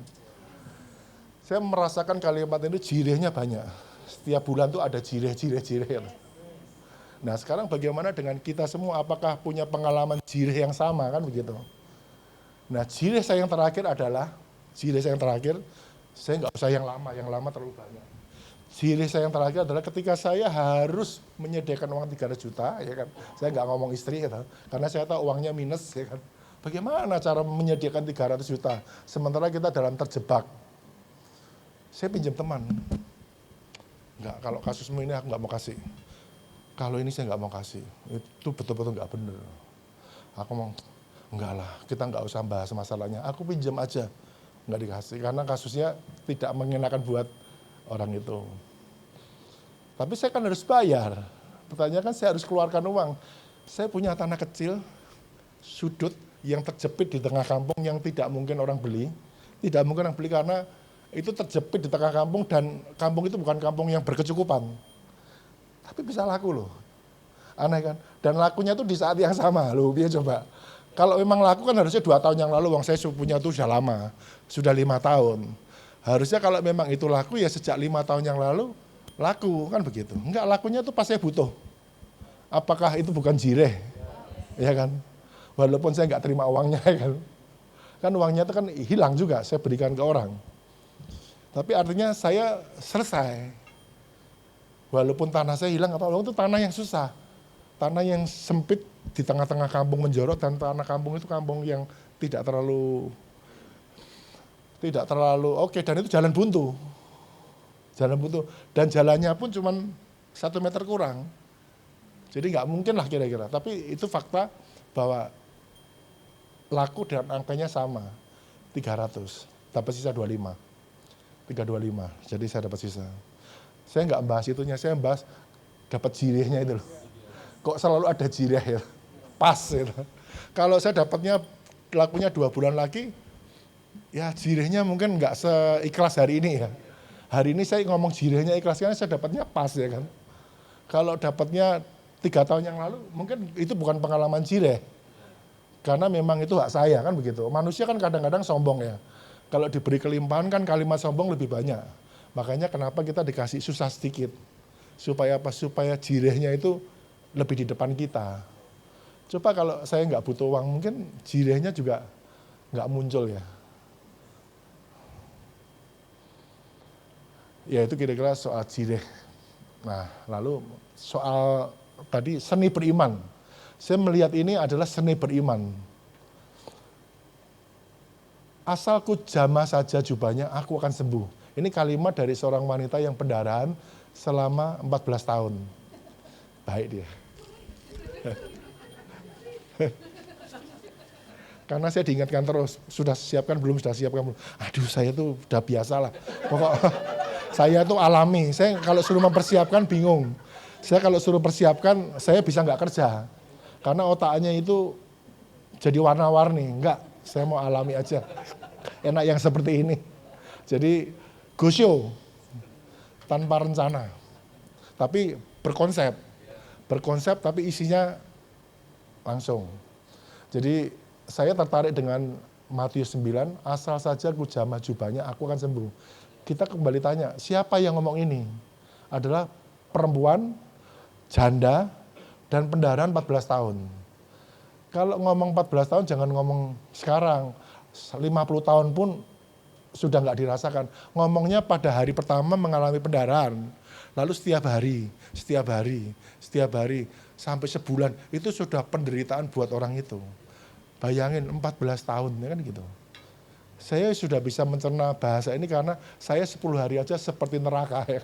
Saya merasakan kalimat ini jirehnya banyak. Setiap bulan tuh ada jireh. Nah sekarang bagaimana dengan kita semua, apakah punya pengalaman jireh yang sama kan begitu. Nah jireh saya yang terakhir, saya nggak usah yang lama terlalu banyak. Jireh saya yang terakhir adalah ketika saya harus menyediakan uang 300 juta, ya kan. Saya nggak ngomong istri gitu, karena saya tahu uangnya minus, ya kan. Bagaimana cara menyediakan 300 juta, sementara kita dalam terjebak. Saya pinjam teman, nggak, kalau kasusmu ini aku nggak mau kasih. Kalau ini saya nggak mau kasih, itu betul-betul nggak benar. Aku mau, enggak lah, kita enggak usah bahas masalahnya, aku pinjam aja. Enggak dikasih, karena kasusnya tidak mengenakan buat orang itu. Tapi saya kan harus bayar. Pertanyaan kan saya harus keluarkan uang. Saya punya tanah kecil, sudut yang terjepit di tengah kampung yang tidak mungkin orang beli. Tidak mungkin orang beli karena itu terjepit di tengah kampung dan kampung itu bukan kampung yang berkecukupan. Tapi bisa laku loh. Aneh kan? Dan lakunya itu di saat yang sama loh, biar coba. Kalau memang laku kan harusnya 2 tahun yang lalu, uang saya punya itu sudah lama, sudah 5 tahun. Harusnya kalau memang itu laku ya sejak 5 tahun yang lalu, laku kan begitu. Enggak, lakunya itu pas saya butuh. Apakah itu bukan jireh? Ya kan? Walaupun saya enggak terima uangnya kan. Kan uangnya itu kan hilang juga, saya berikan ke orang. Tapi artinya saya selesai. Walaupun tanah saya hilang, apa itu tanah yang susah. Tanah yang sempit di tengah-tengah kampung menjorok dan tanah kampung itu kampung yang tidak terlalu oke, dan itu jalan buntu. Jalan buntu dan jalannya pun cuma 1 meter kurang. Jadi nggak mungkin lah kira-kira. Tapi itu fakta bahwa laku dan angkanya sama 300, dapat sisa 25. 325. Jadi saya dapat sisa. Saya nggak bahas itunya, saya bahas dapat jirehnya itu loh. Kok selalu ada jireh ya? Pas gitu. Kalau saya dapatnya lakunya 2 bulan lagi, ya jirehnya mungkin nggak seikhlas hari ini ya. Hari ini saya ngomong jirehnya ikhlas karena saya dapatnya pas ya kan. Kalau dapatnya 3 tahun yang lalu, mungkin itu bukan pengalaman jireh. Karena memang itu hak saya kan begitu. Manusia kan kadang-kadang sombong ya. Kalau diberi kelimpahan kan kalimat sombong lebih banyak. Makanya kenapa kita dikasih susah sedikit. Supaya apa? Supaya jirehnya itu lebih di depan kita. Coba kalau saya nggak butuh uang, mungkin jirehnya juga nggak muncul ya. Ya itu kira-kira soal jireh. Nah lalu soal tadi seni beriman. Saya melihat ini adalah seni beriman. Asalku jamah saja jubahnya, aku akan sembuh. Ini kalimat dari seorang wanita yang pendarahan selama 14 tahun. Baik dia. Karena saya diingatkan terus, sudah siapkan belum, sudah siapkan belum. Aduh saya tuh udah biasa lah. Pokok saya tuh alami, saya kalau suruh mempersiapkan bingung. Saya kalau suruh persiapkan, saya bisa nggak kerja. Karena otaknya itu jadi warna-warni. Enggak, saya mau alami aja. Enak yang seperti ini. Jadi go show, tanpa rencana. Tapi berkonsep. Berkonsep tapi isinya langsung. Jadi saya tertarik dengan Matius 9, asal saja ku jamah jubahnya, aku akan sembuh. Kita kembali tanya, siapa yang ngomong ini? Adalah perempuan, janda, dan pendarahan 14 tahun. Kalau ngomong 14 tahun jangan ngomong sekarang, 50 tahun pun sudah nggak dirasakan. Ngomongnya pada hari pertama mengalami pendarahan, lalu setiap hari, sampai sebulan, itu sudah penderitaan buat orang itu. Bayangin 14 tahun, ya kan gitu. Saya sudah bisa mencerna bahasa ini karena saya 10 hari aja seperti neraka ya.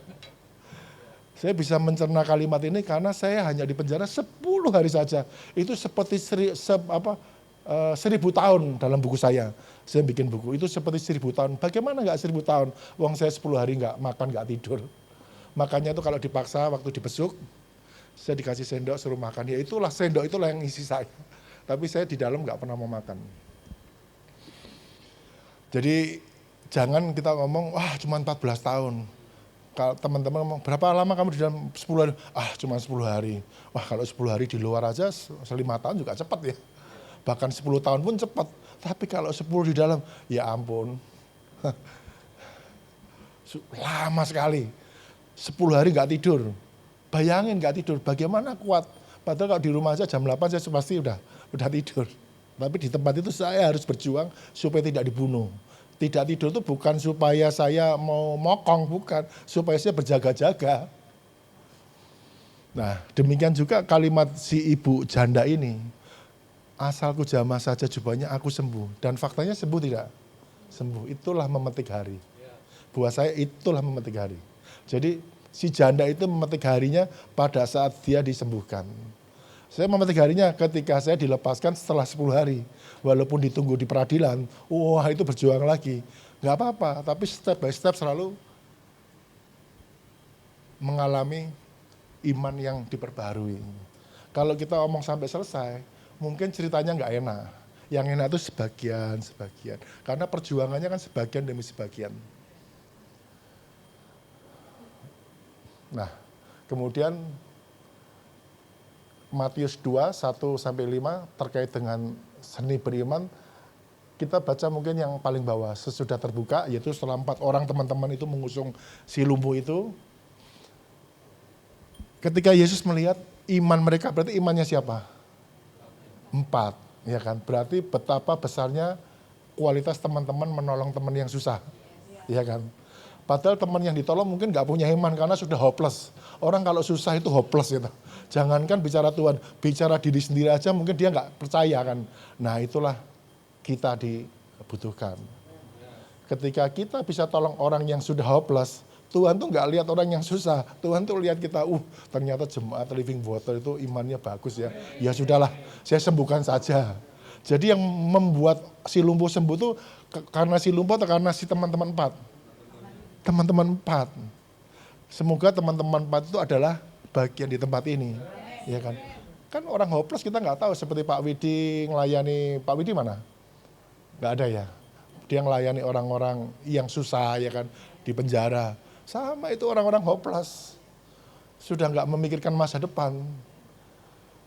Saya bisa mencerna kalimat ini karena saya hanya di penjara 10 hari saja. Itu seperti 1000 tahun dalam buku saya. Saya bikin buku, itu seperti 1000 tahun. Bagaimana nggak 1000 tahun? Uang saya 10 hari nggak makan, nggak tidur. Makanya itu kalau dipaksa waktu dibesuk, saya dikasih sendok suruh makan. Ya itulah sendok itulah yang isi saya. Tapi saya di dalam nggak pernah mau makan. Jadi jangan kita ngomong, wah cuma 14 tahun. Kalau teman-teman ngomong, berapa lama kamu di dalam 10 hari? Ah cuma 10 hari. Wah kalau 10 hari di luar aja 5 tahun juga cepat ya. Bahkan 10 tahun pun cepat. Tapi kalau 10 di dalam, ya ampun. Lama sekali. 10 hari nggak tidur. Bayangin nggak tidur, bagaimana kuat. Padahal kalau di rumah aja jam 8 saya pasti udah tidur. Tapi di tempat itu saya harus berjuang supaya tidak dibunuh. Tidak tidur itu bukan supaya saya mau mokong, bukan. Supaya saya berjaga-jaga. Nah demikian juga kalimat si ibu janda ini. Asalku jamah saja jubahnya aku sembuh. Dan faktanya sembuh tidak? Sembuh. Itulah memetik hari. Buat saya itulah memetik hari. Jadi si janda itu memetik harinya pada saat dia disembuhkan. Saya memetik harinya ketika saya dilepaskan setelah 10 hari. Walaupun ditunggu di peradilan, wah itu berjuang lagi. Nggak apa-apa, tapi step by step selalu mengalami iman yang diperbarui. Kalau kita omong sampai selesai, mungkin ceritanya nggak enak. Yang enak itu sebagian. Karena perjuangannya kan sebagian demi sebagian. Nah, kemudian Matius 2, 1-5 terkait dengan seni beriman, kita baca mungkin yang paling bawah, sesudah terbuka, yaitu setelah 4 orang teman-teman itu mengusung si lumpuh itu. Ketika Yesus melihat iman mereka, berarti imannya siapa? 4, ya kan? Berarti betapa besarnya kualitas teman-teman menolong teman yang susah, ya kan? Padahal teman yang ditolong mungkin nggak punya iman karena sudah hopeless. Orang kalau susah itu hopeless gitu. Jangankan bicara Tuhan, bicara diri sendiri aja mungkin dia nggak percaya kan. Nah itulah kita dibutuhkan. Ketika kita bisa tolong orang yang sudah hopeless, Tuhan tuh nggak lihat orang yang susah. Tuhan tuh lihat kita, ternyata jemaat Living Water itu imannya bagus ya. Ya sudahlah, saya sembuhkan saja. Jadi yang membuat si lumpuh sembuh tuh karena si lumpuh atau karena si teman-teman 4? Teman-teman 4. Semoga teman-teman 4 itu adalah bagian di tempat ini. Ya kan? Kan orang hopeless kita nggak tahu, seperti Pak Widi ngelayani, Pak Widi mana? Nggak ada ya. Dia ngelayani orang-orang yang susah ya kan, di penjara. Sama itu orang-orang hopeless. Sudah nggak memikirkan masa depan.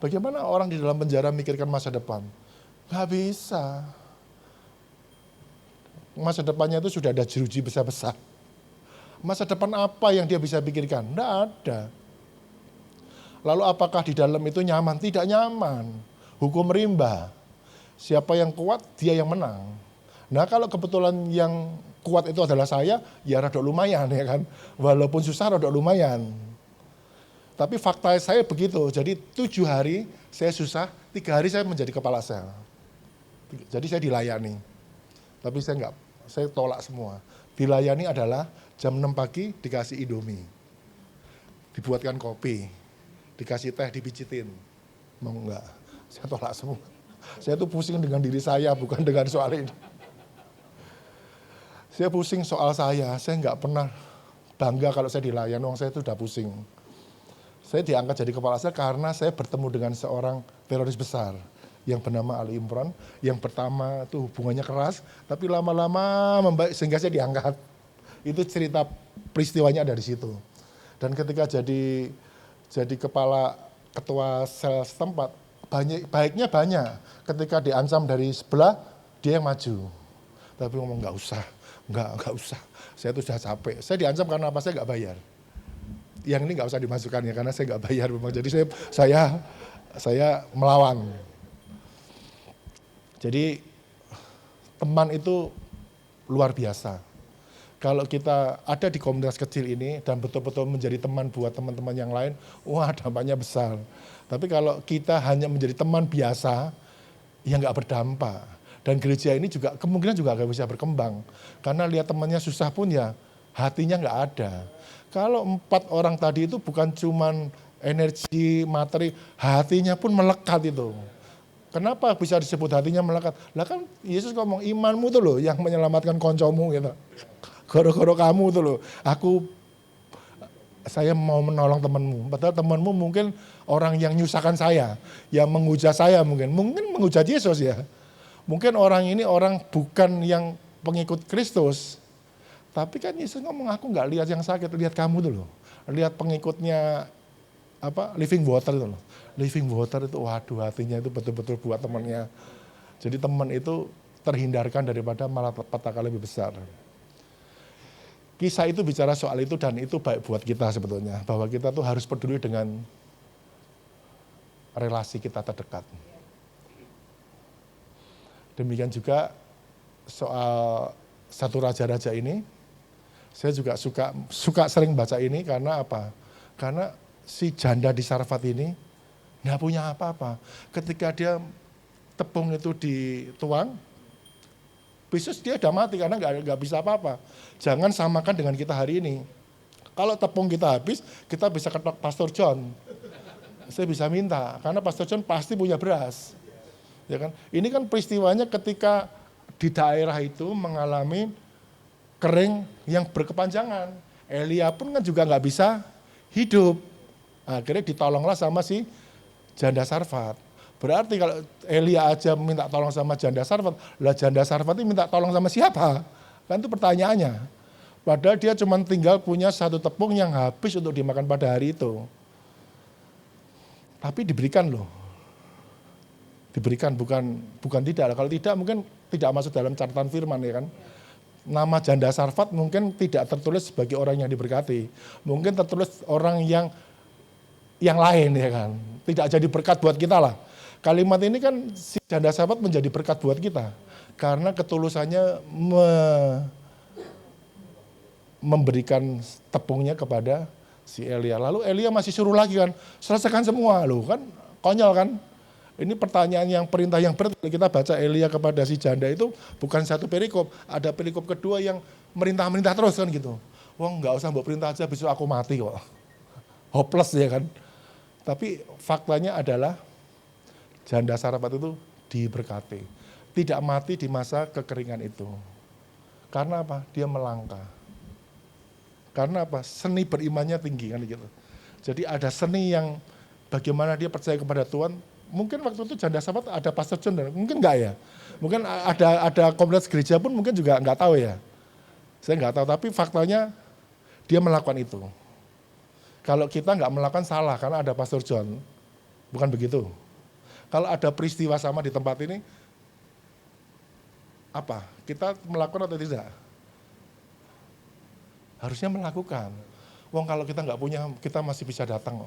Bagaimana orang di dalam penjara memikirkan masa depan? Nggak bisa. Masa depannya itu sudah ada jeruji besar-besar. Masa depan apa yang dia bisa pikirkan? Tidak ada. Lalu apakah di dalam itu nyaman? Tidak nyaman. Hukum rimba. Siapa yang kuat, dia yang menang. Nah kalau kebetulan yang kuat itu adalah saya, ya rada lumayan ya kan. Walaupun susah rada lumayan. Tapi fakta saya begitu. Jadi 7 hari saya susah, 3 hari saya menjadi kepala sel. Jadi saya dilayani. Tapi saya tolak semua. Dilayani adalah jam 6 pagi dikasih Indomie, dibuatkan kopi, dikasih teh, dipijitin. Mau enggak? Saya tolak semua. Saya tuh pusing dengan diri saya, bukan dengan soal ini. Saya pusing soal saya enggak pernah bangga kalau saya dilayani, saya itu udah pusing. Saya diangkat jadi kepala sel karena saya bertemu dengan seorang teroris besar yang bernama Ali Imran, yang pertama itu hubungannya keras, tapi lama-lama membaik sehingga saya diangkat. Itu cerita peristiwanya ada di situ. Dan ketika jadi ketua sel setempat, baiknya banyak. Ketika diancam dari sebelah, dia yang maju. Tapi ngomong nggak usah. Saya tuh sudah capek. Saya diancam karena apa? Saya nggak bayar. Yang ini nggak usah dimasukkan ya, karena saya nggak bayar memang. Jadi saya melawan. Jadi teman itu luar biasa. Kalau kita ada di komunitas kecil ini dan betul-betul menjadi teman buat teman-teman yang lain, wah dampaknya besar. Tapi kalau kita hanya menjadi teman biasa, ya nggak berdampak. Dan gereja ini juga kemungkinan juga nggak bisa berkembang. Karena lihat temannya susah pun ya hatinya nggak ada. Kalau 4 orang tadi itu bukan cuman energi, materi, hatinya pun melekat itu. Kenapa bisa disebut hatinya melekat? Lah kan Yesus ngomong imanmu tuh loh yang menyelamatkan koncomu gitu. Goro-goro kamu tuh loh, saya mau menolong temanmu. Padahal temanmu mungkin orang yang nyusahkan saya, yang menghujat saya mungkin menghujat Yesus ya. Mungkin orang ini orang bukan yang pengikut Kristus. Tapi kan Yesus ngomong, aku nggak lihat yang sakit, lihat kamu tuh loh. Lihat pengikutnya Living Water itu loh. Living Water itu waduh hatinya itu betul-betul buat temannya. Jadi teman itu terhindarkan daripada malapetaka lebih besar. Kisah itu bicara soal itu dan itu baik buat kita sebetulnya. Bahwa kita tuh harus peduli dengan relasi kita terdekat. Demikian juga soal satu raja-raja ini. Saya juga suka sering baca ini karena apa? Karena si janda di Sarfat ini nggak punya apa-apa. Ketika dia tepung itu dituang, besok dia udah mati karena nggak bisa apa-apa. Jangan samakan dengan kita hari ini. Kalau tepung kita habis, kita bisa ketok Pastor John. saya bisa minta, karena Pastor John pasti punya beras. Ya kan? Ini kan peristiwanya ketika di daerah itu mengalami kering yang berkepanjangan. Elia pun kan juga nggak bisa hidup. Akhirnya ditolonglah sama si janda Sarfat. Berarti kalau Elia aja minta tolong sama janda Sarfat, lah janda Sarfat ini minta tolong sama siapa? Kan itu pertanyaannya. Padahal dia cuma tinggal punya satu tepung yang habis untuk dimakan pada hari itu. Tapi diberikan loh. Diberikan bukan tidak. Kalau tidak mungkin tidak masuk dalam catatan firman ya kan. Nama janda Sarfat mungkin tidak tertulis sebagai orang yang diberkati. Mungkin tertulis orang yang lain ya kan. Tidak jadi berkat buat kita lah. Kalimat ini kan si janda Sarfat menjadi berkat buat kita. Karena ketulusannya memberikan tepungnya kepada si Elia. Lalu Elia masih suruh lagi kan, selesaikan semua loh kan, konyol kan. Ini pertanyaan yang perintah yang berat. Kita baca Elia kepada si janda itu bukan satu perikop, ada perikop kedua yang merintah-merintah terus kan gitu. Wah nggak usah mbok perintah aja, besok aku mati kok. Hopeless ya kan. Tapi faktanya adalah janda Sarfat itu diberkati. Tidak mati di masa kekeringan itu. Karena apa? Dia melangkah. Karena apa? Seni berimannya tinggi kan gitu. Jadi ada seni yang bagaimana dia percaya kepada Tuhan. Mungkin waktu itu janda Sarfat ada Pastor John, mungkin enggak ya. Mungkin ada komunitas gereja pun mungkin juga enggak tahu ya. Saya enggak tahu, tapi faktanya dia melakukan itu. Kalau kita enggak melakukan salah karena ada Pastor John. Bukan begitu. Kalau ada peristiwa sama di tempat ini, apa? Kita melakukan atau tidak? Harusnya melakukan. Wong kalau kita nggak punya, kita masih bisa datang.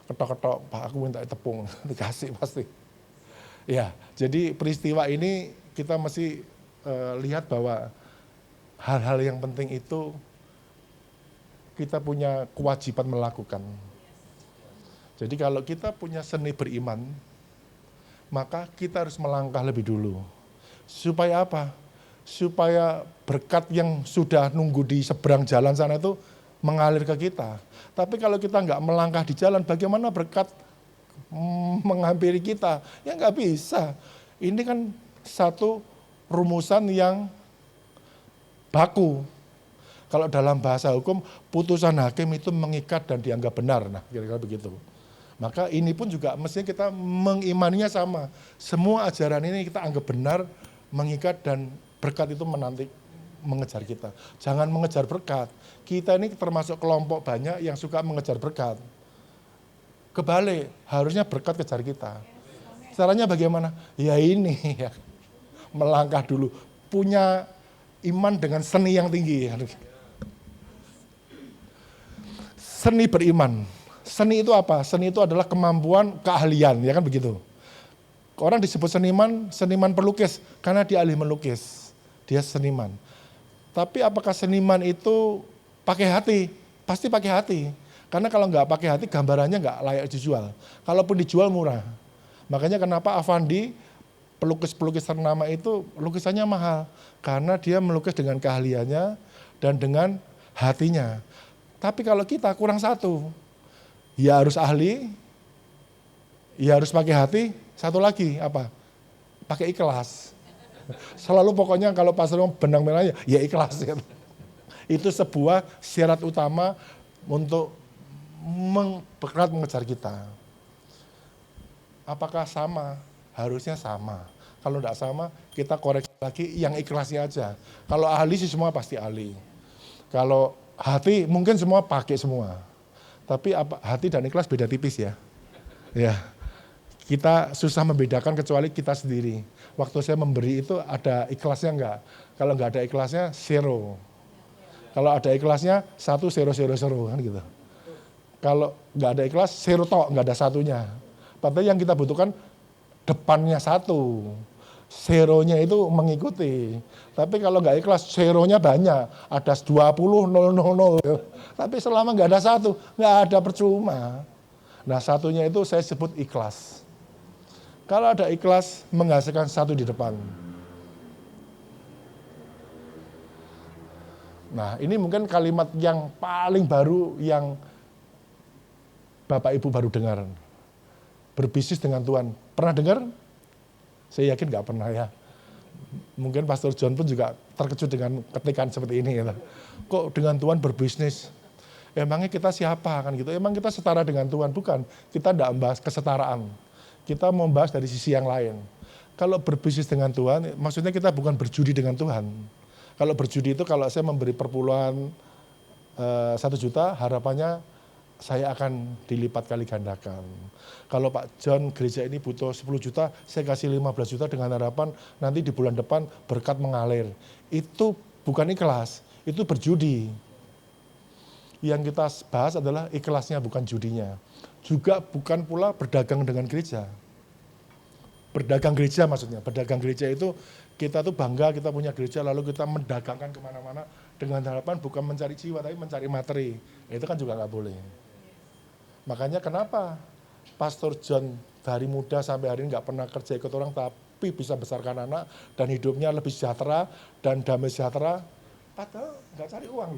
Ketok-ketok, Pak aku minta tepung, dikasih pasti. Ya, jadi peristiwa ini kita mesti lihat bahwa hal-hal yang penting itu kita punya kewajiban melakukan. Jadi kalau kita punya seni beriman, maka kita harus melangkah lebih dulu. Supaya apa? Supaya berkat yang sudah nunggu di seberang jalan sana itu mengalir ke kita. Tapi kalau kita nggak melangkah di jalan, bagaimana berkat menghampiri kita? Ya nggak bisa. Ini kan satu rumusan yang baku. Kalau dalam bahasa hukum, putusan hakim itu mengikat dan dianggap benar. Nah, kira-kira begitu. Maka ini pun juga mestinya kita mengimaninya sama. Semua ajaran ini kita anggap benar, mengikat dan berkat itu menanti mengejar kita. Jangan mengejar berkat. Kita ini termasuk kelompok banyak yang suka mengejar berkat. Kebalik, harusnya berkat kejar kita. Caranya bagaimana? Ya ini ya. Melangkah dulu. Punya iman dengan seni yang tinggi. Seni beriman. Seni itu apa? Seni itu adalah kemampuan, keahlian, ya kan begitu. Orang disebut seniman, seniman pelukis karena dia ahli melukis. Dia seniman. Tapi apakah seniman itu pakai hati? Pasti pakai hati. Karena kalau nggak pakai hati, gambarannya nggak layak dijual. Kalaupun dijual murah. Makanya kenapa Avandi, pelukis-pelukis ternama itu lukisannya mahal. Karena dia melukis dengan keahliannya dan dengan hatinya. Tapi kalau kita kurang satu. Ya harus ahli, ya harus pakai hati, satu lagi apa? Pakai ikhlas. Selalu pokoknya kalau pastor benang merahnya, ya ikhlas. Itu sebuah syarat utama untuk bergerak mengejar kita. Apakah sama? Harusnya sama. Kalau tidak sama, kita koreksi lagi yang ikhlasnya aja. Kalau ahli sih semua pasti ahli. Kalau hati mungkin semua pakai semua. Tapi hati dan ikhlas beda tipis ya. Ya. Kita susah membedakan kecuali kita sendiri. Waktu saya memberi itu ada ikhlasnya enggak? Kalau enggak ada ikhlasnya, zero. Kalau ada ikhlasnya, 1, 0, 0, 0 kan gitu. Kalau enggak ada ikhlas, 0 tok, enggak ada satunya. Padahal yang kita butuhkan depannya 1. Zeronya itu mengikuti. Tapi kalau enggak ikhlas, zeronya banyak. Ada 20, 0, 0, 0. Tapi selama enggak ada 1, enggak ada percuma. Nah, satunya itu saya sebut ikhlas. Kalau ada ikhlas, menghasilkan 1 di depan. Nah, ini mungkin kalimat yang paling baru yang Bapak Ibu baru dengar. berbisnis dengan Tuhan. Pernah dengar? Saya yakin nggak pernah ya. Mungkin Pastor John pun juga terkejut dengan ketikan seperti ini. Gitu. Kok dengan Tuhan berbisnis? Emangnya kita siapa kan gitu? Emang kita setara dengan Tuhan? Bukan. Kita tidak membahas kesetaraan. Kita membahas dari sisi yang lain. Kalau berbisnis dengan Tuhan, maksudnya kita bukan berjudi dengan Tuhan. Kalau berjudi itu kalau saya memberi perpuluhan 1 juta, harapannya saya akan dilipat kali gandakan. Kalau Pak John gereja ini butuh 10 juta, saya kasih 15 juta dengan harapan nanti di bulan depan berkat mengalir. Itu bukan ikhlas, itu berjudi. Yang kita bahas adalah ikhlasnya, bukan judinya. Juga bukan pula berdagang dengan gereja. Berdagang gereja maksudnya, berdagang gereja itu kita tuh bangga kita punya gereja lalu kita mendagangkan kemana-mana dengan harapan bukan mencari jiwa tapi mencari materi. Itu kan juga nggak boleh. Makanya kenapa Pastor John dari muda sampai hari ini nggak pernah kerja ikut orang tapi bisa besarkan anak dan hidupnya lebih sejahtera dan damai sejahtera, padahal nggak cari uang.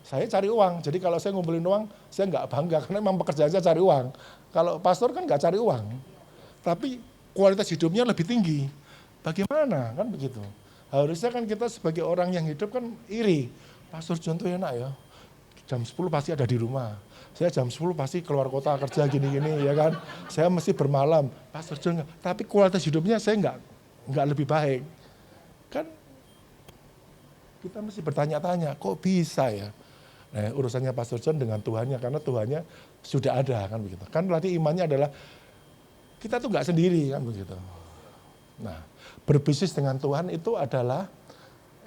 Saya cari uang, jadi kalau saya ngumpulin uang, saya nggak bangga karena memang pekerjaan saya cari uang. Kalau pastor kan nggak cari uang, tapi kualitas hidupnya lebih tinggi. Bagaimana kan begitu? Harusnya kan kita sebagai orang yang hidup kan iri. Pastor John tuh enak ya, jam 10 pasti ada di rumah. Saya jam 10 pasti keluar kota kerja gini-gini ya kan. Saya mesti bermalam. Pastor John enggak. Tapi kualitas hidupnya saya enggak lebih baik. Kan kita mesti bertanya-tanya, kok bisa ya? Nah, urusannya Pastor John dengan Tuhannya, karena Tuhannya sudah ada kan begitu. Kan berarti imannya adalah kita tuh nggak sendiri kan begitu. Nah, berbisnis dengan Tuhan itu adalah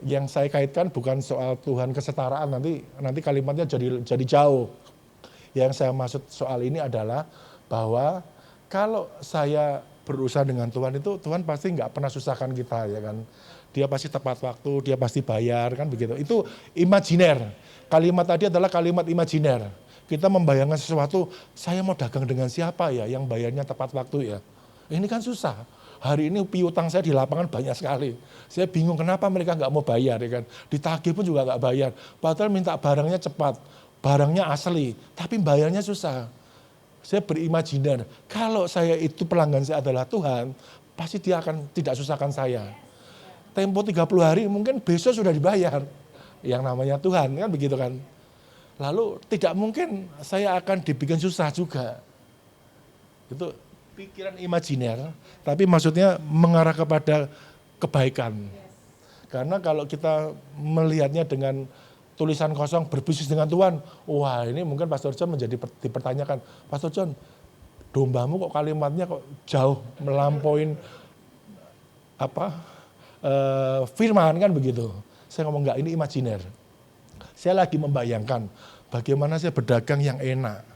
yang saya kaitkan bukan soal Tuhan kesetaraan, nanti kalimatnya jadi jauh. Yang saya maksud soal ini adalah bahwa kalau saya berusaha dengan Tuhan itu Tuhan pasti nggak pernah susahkan kita ya kan. Dia pasti tepat waktu, dia pasti bayar kan begitu. Itu imajiner. Kalimat tadi adalah kalimat imajiner. Kita membayangkan sesuatu, saya mau dagang dengan siapa ya yang bayarnya tepat waktu ya. Ini kan susah. Hari ini piutang saya di lapangan banyak sekali. Saya bingung kenapa mereka nggak mau bayar ya kan. Ditagih pun juga nggak bayar. Padahal minta barangnya cepat, barangnya asli, tapi bayarnya susah. Saya berimajiner, kalau saya itu pelanggan saya adalah Tuhan, pasti dia akan tidak susahkan saya. Tempo 30 hari mungkin besok sudah dibayar. Yang namanya Tuhan kan begitu kan. Lalu tidak mungkin saya akan dibikin susah juga. Itu pikiran imajiner, tapi maksudnya mengarah kepada kebaikan. Karena kalau kita melihatnya dengan tulisan kosong berbisnis dengan Tuhan, wah ini mungkin Pastor John menjadi dipertanyakan, Pastor John, dombamu kok kalimatnya kok jauh melampauin firman kan begitu. Saya ngomong enggak, ini imajiner. Saya lagi membayangkan bagaimana saya berdagang yang enak.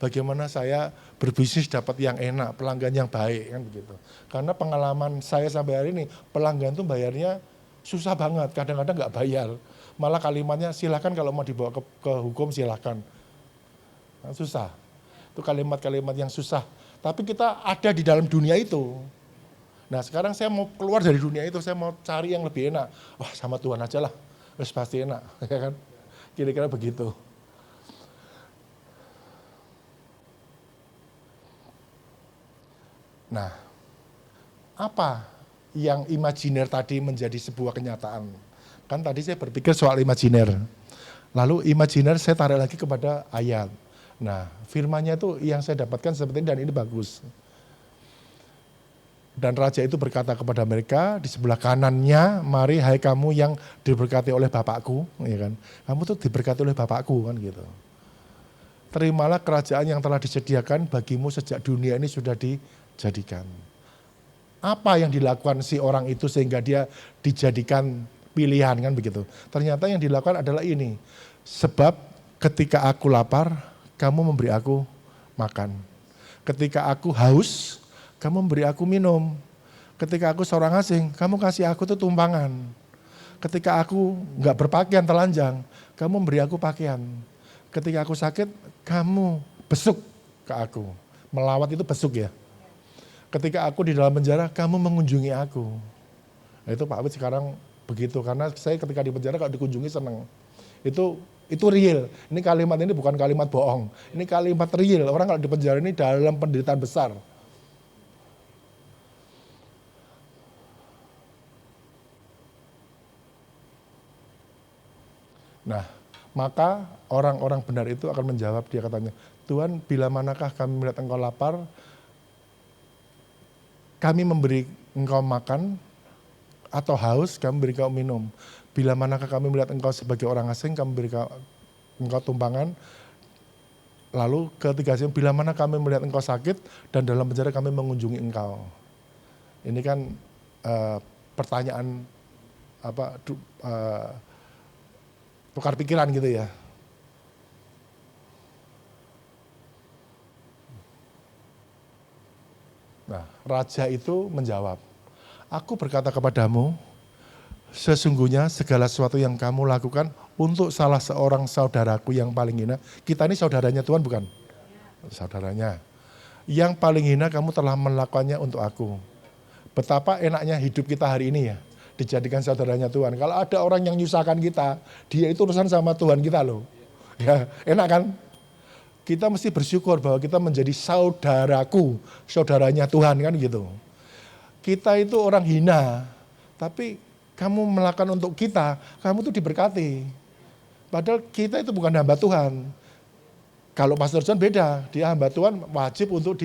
Bagaimana saya berbisnis dapat yang enak, pelanggan yang baik kan begitu. Karena pengalaman saya sampai hari ini, pelanggan tuh bayarnya susah banget, kadang-kadang nggak bayar. Malah kalimatnya silakan kalau mau dibawa ke hukum silakan. Nah, susah. Itu kalimat-kalimat yang susah. Tapi kita ada di dalam dunia itu. Nah sekarang saya mau keluar dari dunia itu, saya mau cari yang lebih enak. Wah sama Tuhan aja lah, terus pasti enak, ya kan? Kira-kira begitu. Nah, apa yang imajiner tadi menjadi sebuah kenyataan? Kan tadi saya berpikir soal imajiner. Lalu imajiner saya tarik lagi kepada ayat. Nah, firmannya itu yang saya dapatkan seperti ini dan ini bagus. Dan raja itu berkata kepada mereka di sebelah kanannya, mari hai kamu yang diberkati oleh Bapakku, ya kan? Kamu tuh diberkati oleh Bapakku kan gitu. Terimalah kerajaan yang telah disediakan bagimu sejak dunia ini sudah dijadikan. Apa yang dilakukan si orang itu sehingga dia dijadikan pilihan kan begitu. Ternyata yang dilakukan adalah ini. Sebab ketika aku lapar, kamu memberi aku makan. Ketika aku haus, kamu memberi aku minum. Ketika aku seorang asing, kamu kasih aku tuh tumpangan. Ketika aku nggak berpakaian telanjang, kamu memberi aku pakaian. Ketika aku sakit, kamu besuk ke aku. Melawat itu besuk ya. Ketika aku di dalam penjara, kamu mengunjungi aku. Nah, itu Pak Wid sekarang begitu, karena saya ketika di penjara kalau dikunjungi seneng. Itu real. Ini kalimat ini bukan kalimat bohong. Ini kalimat real. Orang kalau di penjara ini dalam penderitaan besar. Nah, maka orang-orang benar itu akan menjawab, dia katanya, Tuhan, bila manakah kami melihat engkau lapar, kami memberi engkau makan, atau haus, kami beri engkau minum. Bila manakah kami melihat engkau sebagai orang asing, kami beri engkau tumpangan. Lalu ketiga, bila mana kami melihat engkau sakit dan dalam penjara kami mengunjungi engkau. Ini kan pertanyaan tukar pikiran gitu ya. Nah, raja itu menjawab, aku berkata kepadamu, sesungguhnya segala sesuatu yang kamu lakukan untuk salah seorang saudaraku yang paling hina, kita ini saudaranya Tuhan bukan? Saudaranya. Yang paling hina kamu telah melakukannya untuk aku. Betapa enaknya hidup kita hari ini ya, dijadikan saudaranya Tuhan. Kalau ada orang yang nyusahkan kita, dia itu urusan sama Tuhan kita loh. Ya, enak kan? Kita mesti bersyukur bahwa kita menjadi saudaraku, saudaranya Tuhan kan gitu. Kita itu orang hina, tapi kamu melakukan untuk kita, kamu tuh diberkati. Padahal kita itu bukan hamba Tuhan. Kalau Pastor John beda, dia hamba Tuhan wajib untuk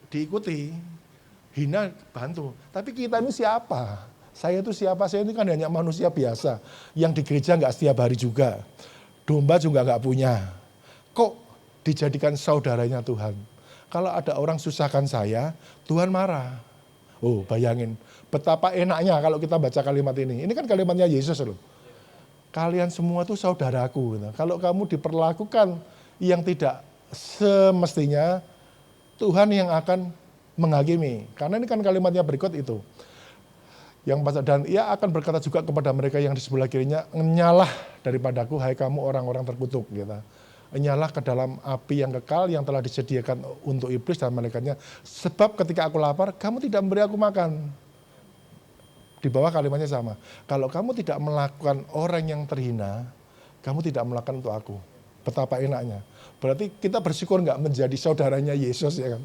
diikuti. Hina bantu. Tapi kita ini siapa? Saya itu siapa? Saya ini kan hanya manusia biasa. Yang di gereja nggak setiap hari juga. Domba juga nggak punya. Kok dijadikan saudaranya Tuhan? Kalau ada orang susahkan saya, Tuhan marah. Oh, bayangin. Betapa enaknya kalau kita baca kalimat ini. Ini kan kalimatnya Yesus loh. Kalian semua tuh saudaraku. Kalau kamu diperlakukan yang tidak semestinya, Tuhan yang akan menghakimi. Karena ini kan kalimatnya berikut itu. Dan ia akan berkata juga kepada mereka yang di sebelah kirinya, nyalah daripadaku, hai kamu orang-orang terkutuk. Gitu. Nyalah ke dalam api yang kekal yang telah disediakan untuk iblis dan malaikatnya. Sebab ketika aku lapar, kamu tidak memberi aku makan. Di bawah kalimatnya sama. Kalau kamu tidak melakukan orang yang terhina, kamu tidak melakukan untuk aku. Betapa enaknya. Berarti kita bersyukur nggak menjadi saudaranya Yesus ya kan?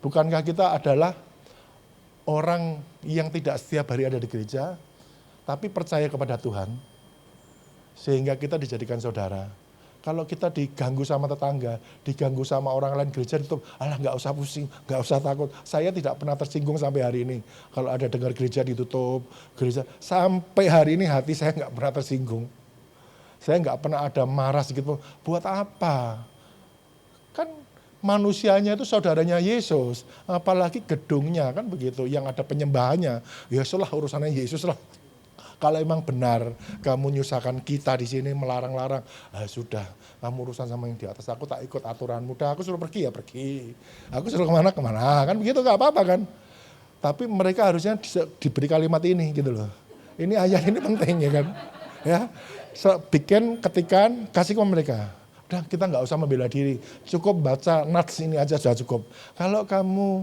Bukankah kita adalah orang yang tidak setiap hari ada di gereja, tapi percaya kepada Tuhan, sehingga kita dijadikan saudara. Kalau kita diganggu sama tetangga, diganggu sama orang lain gereja, itu alah nggak usah pusing, nggak usah takut. Saya tidak pernah tersinggung sampai hari ini. Kalau ada dengar gereja ditutup, gereja sampai hari ini hati saya nggak pernah tersinggung. Saya nggak pernah ada marah sedikit pun. Buat apa? Kan manusianya itu saudaranya Yesus, apalagi gedungnya kan begitu, yang ada penyembahannya. Ya sudah urusannya Yesus lah. Kalau emang benar kamu nyusahkan kita di sini, melarang-larang, sudah, kamu urusan sama yang di atas, aku tak ikut aturanmu, dah aku suruh pergi ya pergi, aku suruh kemana, kan begitu gak apa-apa kan. Tapi mereka harusnya diberi kalimat ini gitu loh. Ini ayat ini penting ya kan. Ya, bikin ketikan, kasih ke mereka. Udah kita gak usah membela diri, cukup baca nats ini aja sudah cukup. Kalau kamu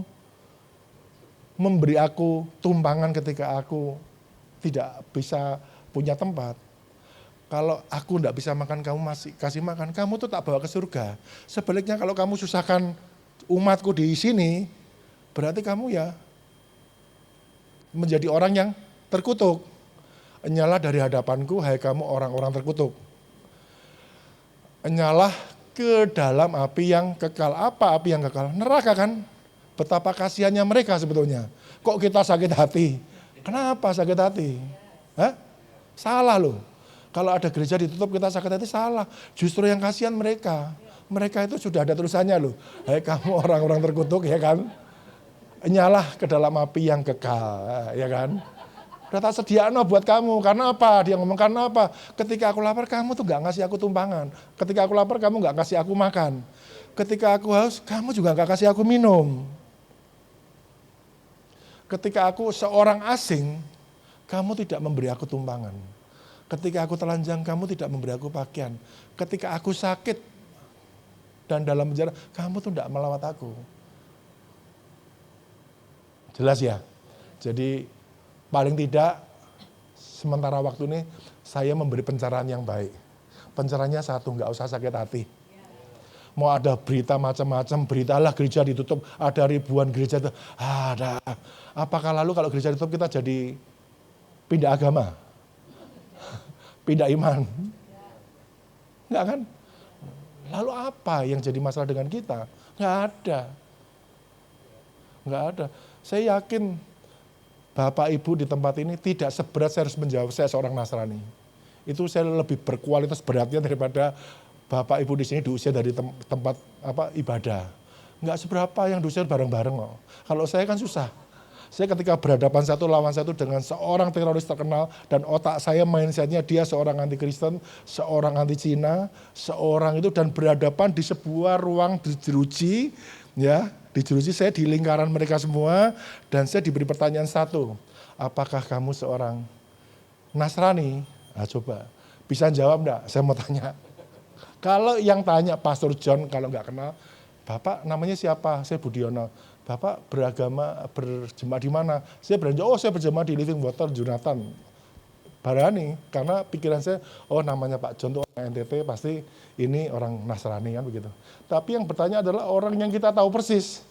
memberi aku tumpangan ketika aku tidak bisa punya tempat. Kalau aku tidak bisa makan, kamu masih kasih makan, kamu tuh tak bawa ke surga. Sebaliknya kalau kamu susahkan umatku di sini, berarti kamu ya menjadi orang yang terkutuk. Nyala dari hadapanku, hai kamu orang-orang terkutuk. Nyala ke dalam api yang kekal. Apa api yang kekal? Neraka kan? Betapa kasihannya mereka sebetulnya. Kok kita sakit hati? Kenapa sakit hati? Hah? Salah loh. Kalau ada gereja ditutup kita sakit hati, salah. Justru yang kasihan mereka. Mereka itu sudah ada tulisannya loh. Hai kamu orang-orang terkutuk ya kan. Nyalah ke dalam api yang kekal ya kan. Udah tak sediaan buat kamu. Karena apa? Dia ngomong karena apa? Ketika aku lapar kamu tuh gak ngasih aku tumpangan. Ketika aku lapar kamu gak kasih aku makan. Ketika aku haus kamu juga gak kasih aku minum. Ketika aku seorang asing, kamu tidak memberi aku tumpangan. Ketika aku telanjang, kamu tidak memberi aku pakaian. Ketika aku sakit dan dalam penjara, kamu tuh tidak melawat aku. Jelas ya? Jadi paling tidak sementara waktu ini saya memberi pencerahan yang baik. Pencerahannya satu, nggak usah sakit hati. Mau ada berita macam-macam, beritalah gereja ditutup, ada ribuan gereja itu, ada. Apakah lalu kalau gereja ditutup kita jadi pindah agama? pindah iman. Enggak kan? Lalu apa yang jadi masalah dengan kita? Enggak ada. Enggak ada. Saya yakin Bapak Ibu di tempat ini tidak seberat saya harus menjawab saya seorang Nasrani. Itu saya lebih berkualitas beratnya daripada Bapak Ibu di sini diusir dari tempat ibadah. Enggak seberapa yang diusir bareng-bareng kok. Kalau saya kan susah. Saya ketika berhadapan satu lawan satu dengan seorang teroris terkenal dan otak saya mindsetnya dia seorang anti Kristen, seorang anti Cina, seorang itu dan berhadapan di sebuah ruang dijeruji, ya dijeruji saya di lingkaran mereka semua dan saya diberi pertanyaan satu, apakah kamu seorang Nasrani? Nah, coba bisa jawab enggak? Saya mau tanya. Kalau yang tanya Pastor John kalau nggak kenal, Bapak namanya siapa? Saya Budiono. Bapak berjemaah di mana? Saya berjemaah, saya berjemaah di Living Water Jonathan. Berani, karena pikiran saya, namanya Pak John itu orang NTT, pasti ini orang Nasrani kan begitu. Tapi yang bertanya adalah orang yang kita tahu persis.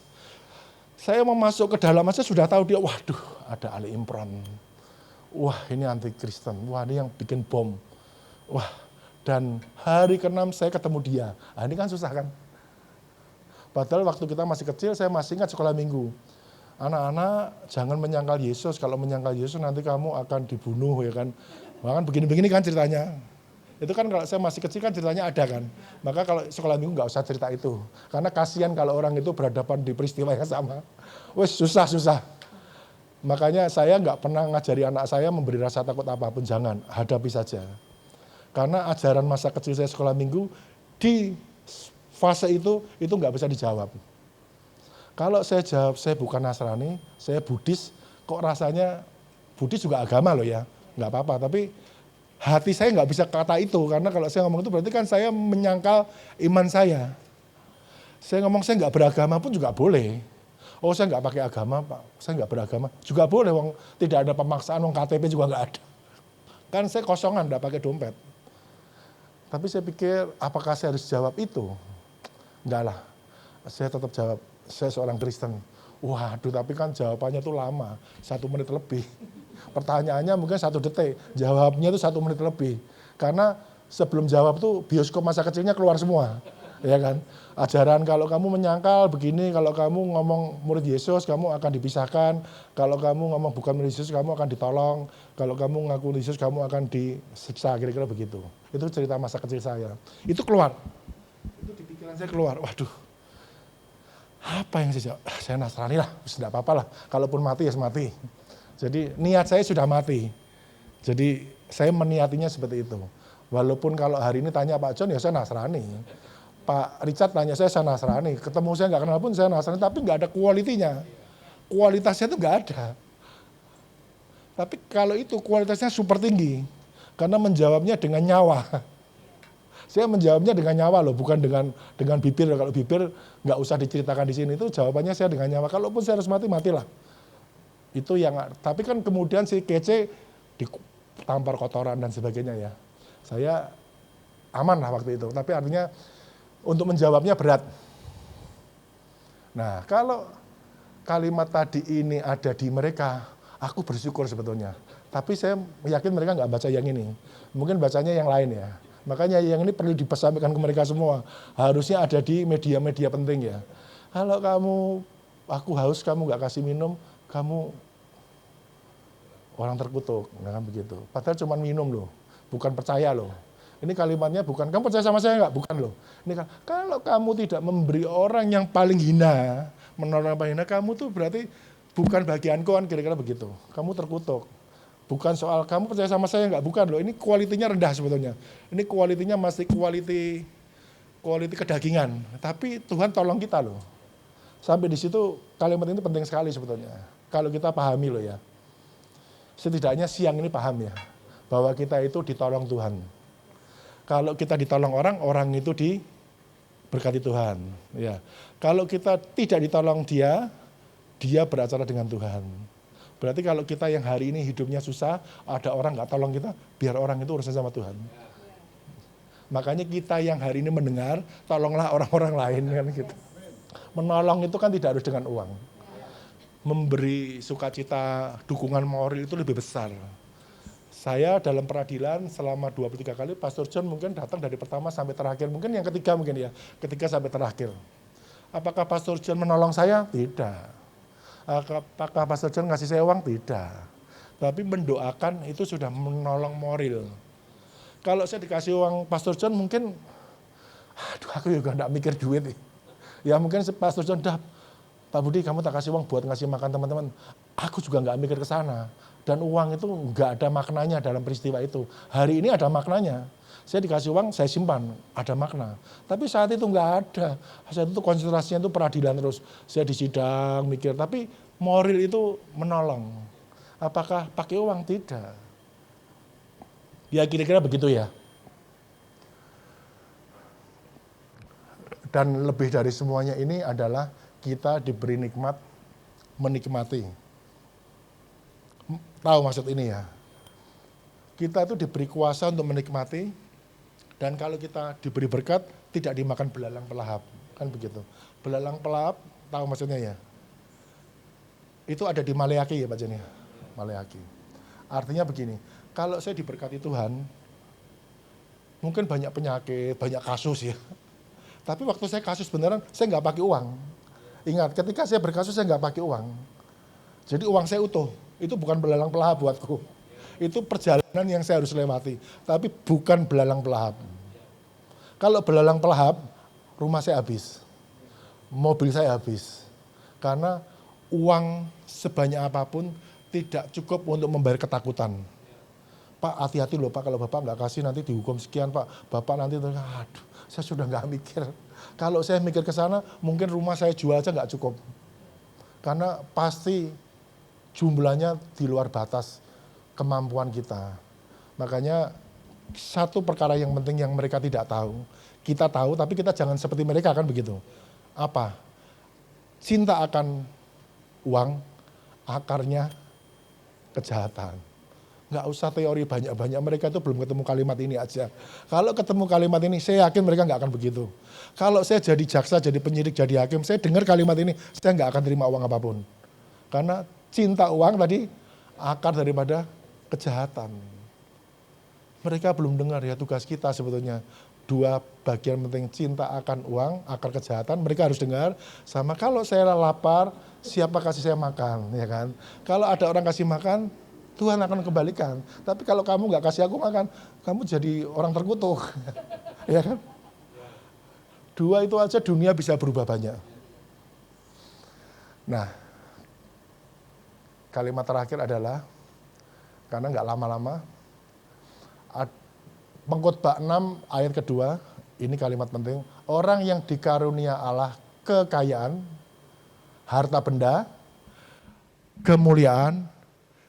Saya mau masuk ke dalam aja sudah tahu dia, waduh ada Ali Imran. Wah ini anti Kristen, wah ini yang bikin bom. Wah dan hari ke-6 saya ketemu dia. Nah, ini kan susah kan? Padahal waktu kita masih kecil, saya masih ingat sekolah minggu. Anak-anak jangan menyangkal Yesus, kalau menyangkal Yesus nanti kamu akan dibunuh ya kan. Bahkan begini-begini kan ceritanya. Itu kan kalau saya masih kecil kan ceritanya ada kan. Maka kalau sekolah minggu nggak usah cerita itu. Karena kasihan kalau orang itu berhadapan di peristiwa yang sama. Wes susah-susah. Makanya saya nggak pernah ngajari anak saya memberi rasa takut apapun, jangan, hadapi saja. Karena ajaran masa kecil saya sekolah minggu di fase itu nggak bisa dijawab. Kalau saya jawab saya bukan Nasrani, saya Buddhis, kok rasanya Buddhis juga agama loh ya, nggak apa-apa. Tapi hati saya nggak bisa kata itu karena kalau saya ngomong itu berarti kan saya menyangkal iman saya. Saya ngomong saya nggak beragama pun juga boleh. Oh saya nggak pakai agama Pak, saya nggak beragama juga boleh. Wong tidak ada pemaksaan, wong KTP juga nggak ada. Kan saya kosongan, nggak pakai dompet. Tapi saya pikir apakah saya harus jawab itu? Enggak lah, saya tetap jawab, saya seorang Kristen. Waduh, tapi kan jawabannya itu lama, 1 menit lebih. Pertanyaannya mungkin 1 detik, jawabnya itu 1 menit lebih. Karena sebelum jawab tuh bioskop masa kecilnya keluar semua. Ya kan, ajaran kalau kamu menyangkal begini, kalau kamu ngomong murid Yesus, kamu akan dipisahkan. Kalau kamu ngomong bukan murid Yesus, kamu akan ditolong. Kalau kamu ngaku Yesus, kamu akan disiksa, kira-kira begitu. Itu cerita masa kecil saya. Itu keluar. Itu di pikiran saya keluar, waduh. Apa yang saya jawab? Saya Nasrani lah, tidak apa-apa lah. Kalaupun mati ya mati. Jadi niat saya sudah mati. Jadi saya meniatinya seperti itu. Walaupun kalau hari ini tanya Pak John, ya saya Nasrani. Pak Richard tanya saya Nasrani. Ketemu saya nggak kenal pun saya Nasrani, tapi nggak ada kualitinya. Kualitasnya itu nggak ada. Tapi kalau itu kualitasnya super tinggi. Karena menjawabnya dengan nyawa. Saya menjawabnya dengan nyawa loh, bukan dengan bibir. Kalau bibir nggak usah diceritakan di sini, itu jawabannya saya dengan nyawa. Kalaupun saya harus mati, matilah. Itu yang, tapi kan kemudian si kece ditampar kotoran dan sebagainya ya. Saya aman lah waktu itu, tapi artinya untuk menjawabnya berat. Nah kalau kalimat tadi ini ada di mereka, aku bersyukur sebetulnya. Tapi saya yakin mereka nggak baca yang ini, mungkin bacanya yang lain ya. Makanya yang ini perlu dipesankan ke mereka semua. Harusnya ada di media-media penting ya. Kalau kamu, aku haus, kamu nggak kasih minum, kamu orang terkutuk, nah kan begitu. Padahal cuma minum loh, bukan percaya loh. Ini kalimatnya bukan, kamu percaya sama saya nggak? Bukan loh. Ini kan, kalau kamu tidak memberi orang yang paling hina, menolong yang paling hina, kamu tuh berarti bukan bagianku kan, kira-kira begitu. Kamu terkutuk. Bukan soal kamu percaya sama saya nggak, bukan loh. Ini kualitinya rendah sebetulnya. Ini kualitinya masih kualiti kedagingan. Tapi Tuhan tolong kita loh. Sampai di situ kalimat ini penting sekali sebetulnya. Kalau kita pahami loh ya. Setidaknya siang ini paham ya. Bahwa kita itu ditolong Tuhan. Kalau kita ditolong orang, orang itu diberkati Tuhan. Ya. Kalau kita tidak ditolong dia beracara dengan Tuhan. Berarti kalau kita yang hari ini hidupnya susah, ada orang nggak tolong kita, biar orang itu urusan sama Tuhan. Makanya kita yang hari ini mendengar, tolonglah orang-orang lain kan gitu. Menolong itu kan tidak harus dengan uang. Memberi sukacita, dukungan moral itu lebih besar. Saya dalam peradilan selama 23 kali, Pastor John mungkin datang dari pertama sampai terakhir, mungkin yang ketiga mungkin ya, ketiga sampai terakhir. Apakah Pastor John menolong saya? Tidak. Apakah Pastor John ngasih saya uang? Tidak. Tapi mendoakan itu sudah menolong moral. Kalau saya dikasih uang Pastor John mungkin, aduh aku juga enggak mikir duit. Ya mungkin Pastor John, dah Pak Budi kamu tak kasih uang buat ngasih makan teman-teman. Aku juga enggak mikir ke sana. Dan uang itu enggak ada maknanya dalam peristiwa itu. Hari ini ada maknanya. Saya dikasih uang, saya simpan, ada makna. Tapi saat itu enggak ada. Saat itu konsentrasinya itu peradilan terus. Saya di sidang, mikir. Tapi moral itu menolong. Apakah pakai uang? Tidak. Ya kira-kira begitu ya. Dan lebih dari semuanya ini adalah kita diberi nikmat, menikmati. Tahu maksud ini ya? Kita itu diberi kuasa untuk menikmati, dan kalau kita diberi berkat, tidak dimakan belalang pelahap. Kan begitu. Belalang pelahap, tahu maksudnya ya? Itu ada di Maleaki ya Pak Jeni? Maleaki. Artinya begini, kalau saya diberkati Tuhan, mungkin banyak penyakit, banyak kasus ya. Tapi waktu saya kasus beneran, saya nggak pakai uang. Ingat, ketika saya berkasus, saya nggak pakai uang. Jadi uang saya utuh. Itu bukan belalang pelahap buatku. Itu perjalanan yang saya harus lewati. Tapi bukan belalang pelahap. Kalau belalang pelahap, rumah saya habis. Mobil saya habis. Karena uang sebanyak apapun tidak cukup untuk membayar ketakutan. Pak, hati-hati loh Pak, kalau Bapak nggak kasih nanti dihukum sekian Pak. Bapak nanti, aduh, saya sudah nggak mikir. Kalau saya mikir ke sana, mungkin rumah saya jual aja nggak cukup. Karena pasti jumlahnya di luar batas kemampuan kita. Makanya satu perkara yang penting yang mereka tidak tahu, kita tahu tapi kita jangan seperti mereka kan begitu. Apa? Cinta akan uang, akarnya kejahatan. Nggak usah teori banyak-banyak, mereka itu belum ketemu kalimat ini aja. Kalau ketemu kalimat ini, saya yakin mereka nggak akan begitu. Kalau saya jadi jaksa, jadi penyidik, jadi hakim, saya dengar kalimat ini, saya nggak akan terima uang apapun. Karena cinta uang tadi akar daripada kejahatan. Mereka belum dengar ya tugas kita sebetulnya. Dua bagian penting, cinta akan uang, akar kejahatan, mereka harus dengar. Sama kalau saya lapar, siapa kasih saya makan, ya kan? Kalau ada orang kasih makan, Tuhan akan kembalikan. Tapi kalau kamu nggak kasih aku makan, kamu jadi orang terkutuk, ya kan? Dua itu aja dunia bisa berubah banyak. Nah, kalimat terakhir adalah, karena nggak lama-lama, Pengkhotbah 6 ayat kedua, ini kalimat penting. Orang yang dikarunia Allah kekayaan, harta benda, kemuliaan,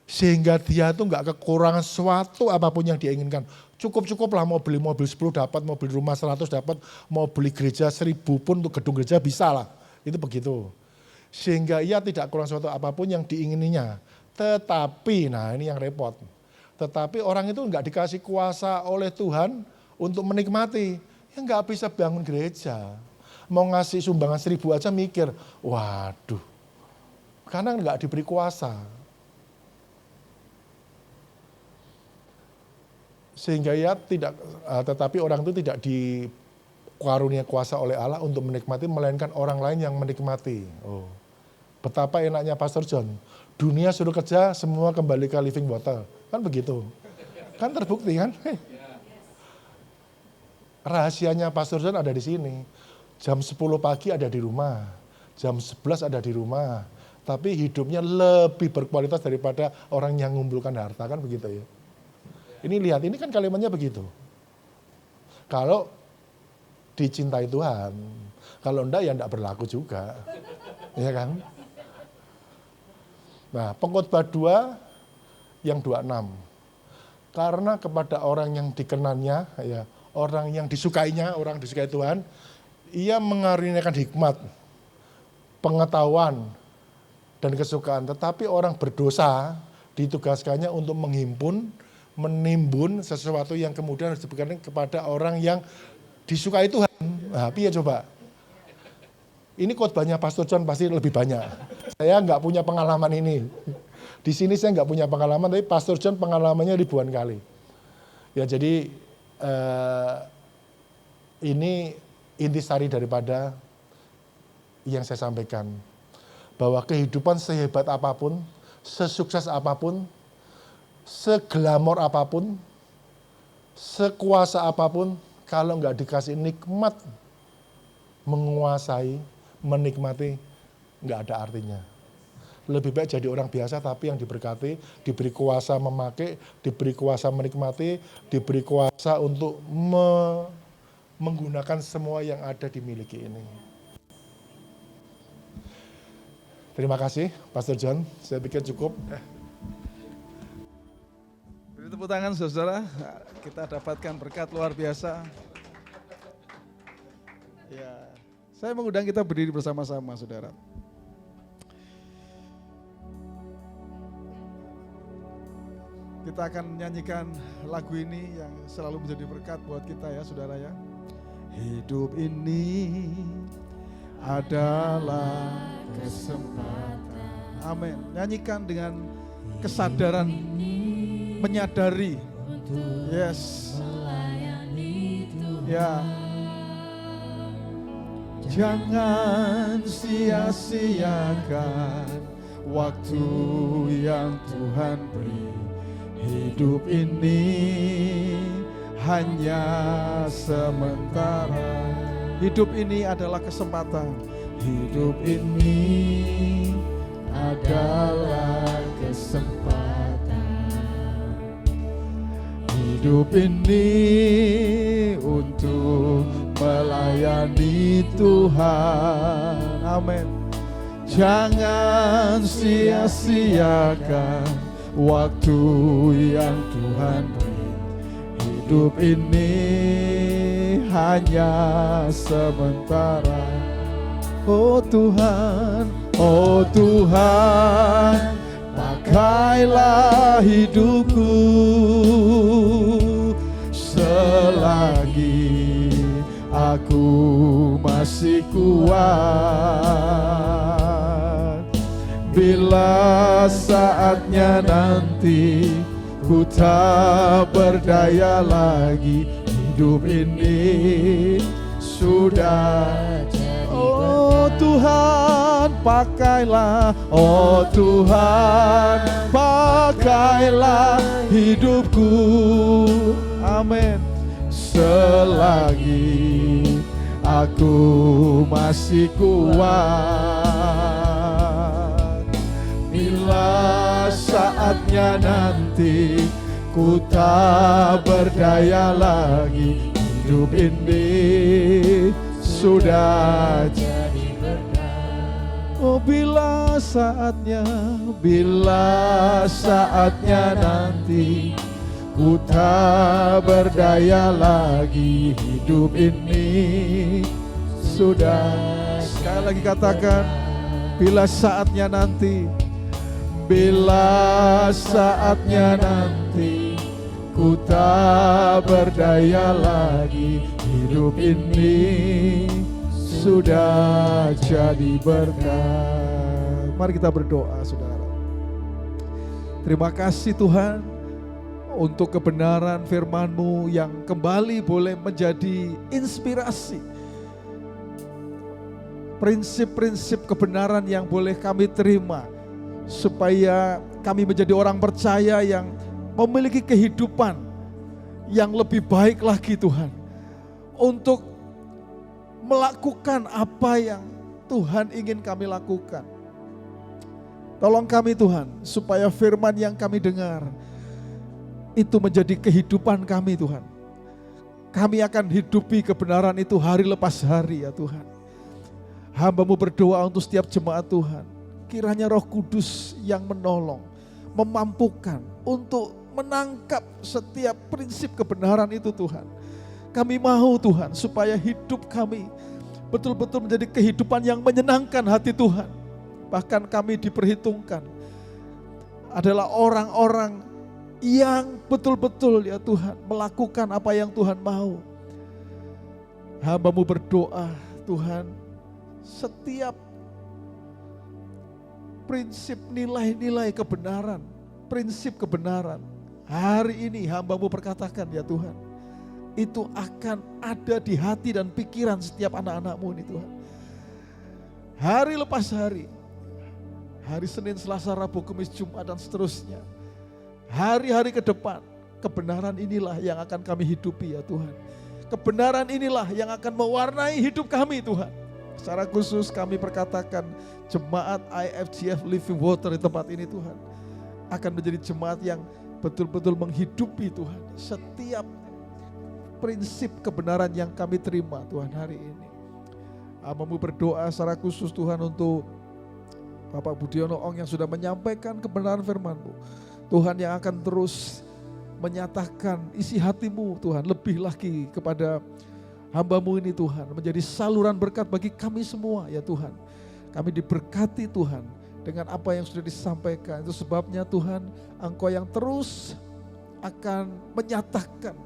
sehingga dia itu nggak kekurangan suatu apapun yang dia inginkan. Cukup-cukuplah mau beli mobil 10 dapat, mau beli rumah 100 dapat, mau beli gereja 1000 pun untuk gedung gereja bisa lah. Itu begitu. Sehingga ia tidak kurang suatu apapun yang diingininya. Tetapi, nah ini yang repot. Tetapi orang itu nggak dikasih kuasa oleh Tuhan untuk menikmati. Ya nggak bisa bangun gereja. Mau ngasih sumbangan 1000 aja mikir, waduh. Karena nggak diberi kuasa. Sehingga ya tidak, tetapi orang itu tidak dikarunia kuasa oleh Allah untuk menikmati, melainkan orang lain yang menikmati. Oh, betapa enaknya Pastor John. Dunia suruh kerja, semua kembali ke living bottle. Kan begitu. Kan terbukti kan. Rahasianya Pastor John ada di sini. Jam 10 pagi ada di rumah. Jam 11 ada di rumah. Tapi hidupnya lebih berkualitas daripada orang yang mengumpulkan harta. Kan begitu ya. Ini lihat, ini kan kalimatnya begitu. Kalau dicintai Tuhan. Kalau enggak ya enggak berlaku juga. Ya kan? Nah, Pengkhotbah 2 yang 26. Karena kepada orang yang dikenannya, ya, orang yang disukainya, orang disukai Tuhan, ia mengaruniakan hikmat, pengetahuan, dan kesukaan. Tetapi orang berdosa ditugaskannya untuk menghimpun, menimbun sesuatu yang kemudian harus diberikan kepada orang yang disukai Tuhan. Nah, piye coba? Ini khotbahnya Pastor John pasti lebih banyak. Saya nggak punya pengalaman ini. Di sini saya nggak punya pengalaman, tapi Pastor John pengalamannya ribuan kali. Ya jadi ini intisari daripada yang saya sampaikan. Bahwa kehidupan sehebat apapun, sesukses apapun, seglamor apapun, sekuasa apapun, kalau nggak dikasih nikmat menguasai, menikmati, nggak ada artinya. Lebih baik jadi orang biasa tapi yang diberkati, diberi kuasa memakai, diberi kuasa menikmati, diberi kuasa untuk menggunakan semua yang ada dimiliki ini. Terima kasih Pastor John, saya pikir cukup. Beri tepuk tangan saudara, kita dapatkan berkat luar biasa. Ya, saya mengundang kita berdiri bersama-sama saudara. Kita akan menyanyikan lagu ini yang selalu menjadi berkat buat kita ya saudara ya. Hidup ini adalah kesempatan. Amin. Nyanyikan dengan kesadaran, menyadari. Yes. Ya. Jangan sia-siakan waktu yang Tuhan beri. Hidup ini hanya sementara. Hidup ini adalah kesempatan. Hidup ini adalah kesempatan. Hidup ini untuk melayani Tuhan. Amin. Jangan sia-siakan waktu yang Tuhan beri. Hidup ini hanya sementara. Oh Tuhan, pakailah hidupku selagi aku masih kuat. Bila saatnya nanti ku tak berdaya lagi, hidup ini sudah jadi oh Tuhan pakailah, oh Tuhan pakailah hidupku. Amin. Selagi aku masih kuat, bila saatnya nanti ku tak berdaya lagi, hidup ini sudah jadi berkat. Oh bila saatnya nanti ku tak berdaya lagi, hidup ini sudah. Sekali lagi katakan, bila saatnya nanti, bila saatnya nanti ku tak berdaya lagi, hidup ini sudah jadi berkat. Mari kita berdoa saudara. Terima kasih Tuhan untuk kebenaran firman-Mu yang kembali boleh menjadi inspirasi. Prinsip-prinsip kebenaran yang boleh kami terima, supaya kami menjadi orang percaya yang memiliki kehidupan yang lebih baik lagi Tuhan. Untuk melakukan apa yang Tuhan ingin kami lakukan. Tolong kami Tuhan, supaya firman yang kami dengar itu menjadi kehidupan kami Tuhan. Kami akan hidupi kebenaran itu hari lepas hari ya Tuhan. Hamba-Mu berdoa untuk setiap jemaat Tuhan. Kiranya Roh Kudus yang menolong, memampukan untuk menangkap setiap prinsip kebenaran itu Tuhan. Kami mau Tuhan supaya hidup kami betul-betul menjadi kehidupan yang menyenangkan hati Tuhan. Bahkan kami diperhitungkan adalah orang-orang yang betul-betul ya Tuhan melakukan apa yang Tuhan mau. Hamba-Mu berdoa Tuhan, setiap prinsip nilai-nilai kebenaran, prinsip kebenaran. Hari ini hamba-Mu perkatakan ya Tuhan, itu akan ada di hati dan pikiran setiap anak-anak-Mu ini Tuhan. Hari lepas hari Senin, Selasa, Rabu, Kamis, Jumat dan seterusnya. Hari-hari ke depan, kebenaran inilah yang akan kami hidupi ya Tuhan. Kebenaran inilah yang akan mewarnai hidup kami Tuhan. Secara khusus kami perkatakan jemaat IFGF Living Water di tempat ini Tuhan akan menjadi jemaat yang betul-betul menghidupi Tuhan setiap prinsip kebenaran yang kami terima Tuhan hari ini. Hamba-Mu berdoa secara khusus Tuhan untuk Bapak Budiono Ong yang sudah menyampaikan kebenaran firman-Mu. Tuhan yang akan terus menyatakan isi hati-Mu Tuhan lebih lagi kepada hamba-Mu ini Tuhan, menjadi saluran berkat bagi kami semua ya Tuhan. Kami diberkati Tuhan dengan apa yang sudah disampaikan. Itu sebabnya Tuhan, Engkau yang terus akan menyatakan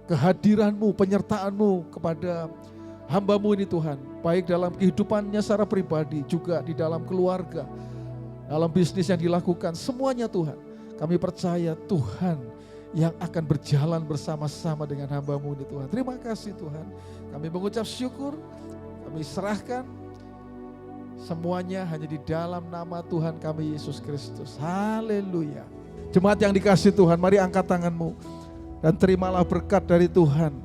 kehadiran-Mu, penyertaan-Mu kepada hamba-Mu ini Tuhan. Baik dalam kehidupannya secara pribadi, juga di dalam keluarga, dalam bisnis yang dilakukan, semuanya Tuhan. Kami percaya Tuhan yang akan berjalan bersama-sama dengan hamba-Mu ini Tuhan. Terima kasih Tuhan. Kami mengucap syukur, kami serahkan semuanya hanya di dalam nama Tuhan kami Yesus Kristus. Haleluya. Jemaat yang dikasihi Tuhan, mari angkat tanganmu dan terimalah berkat dari Tuhan.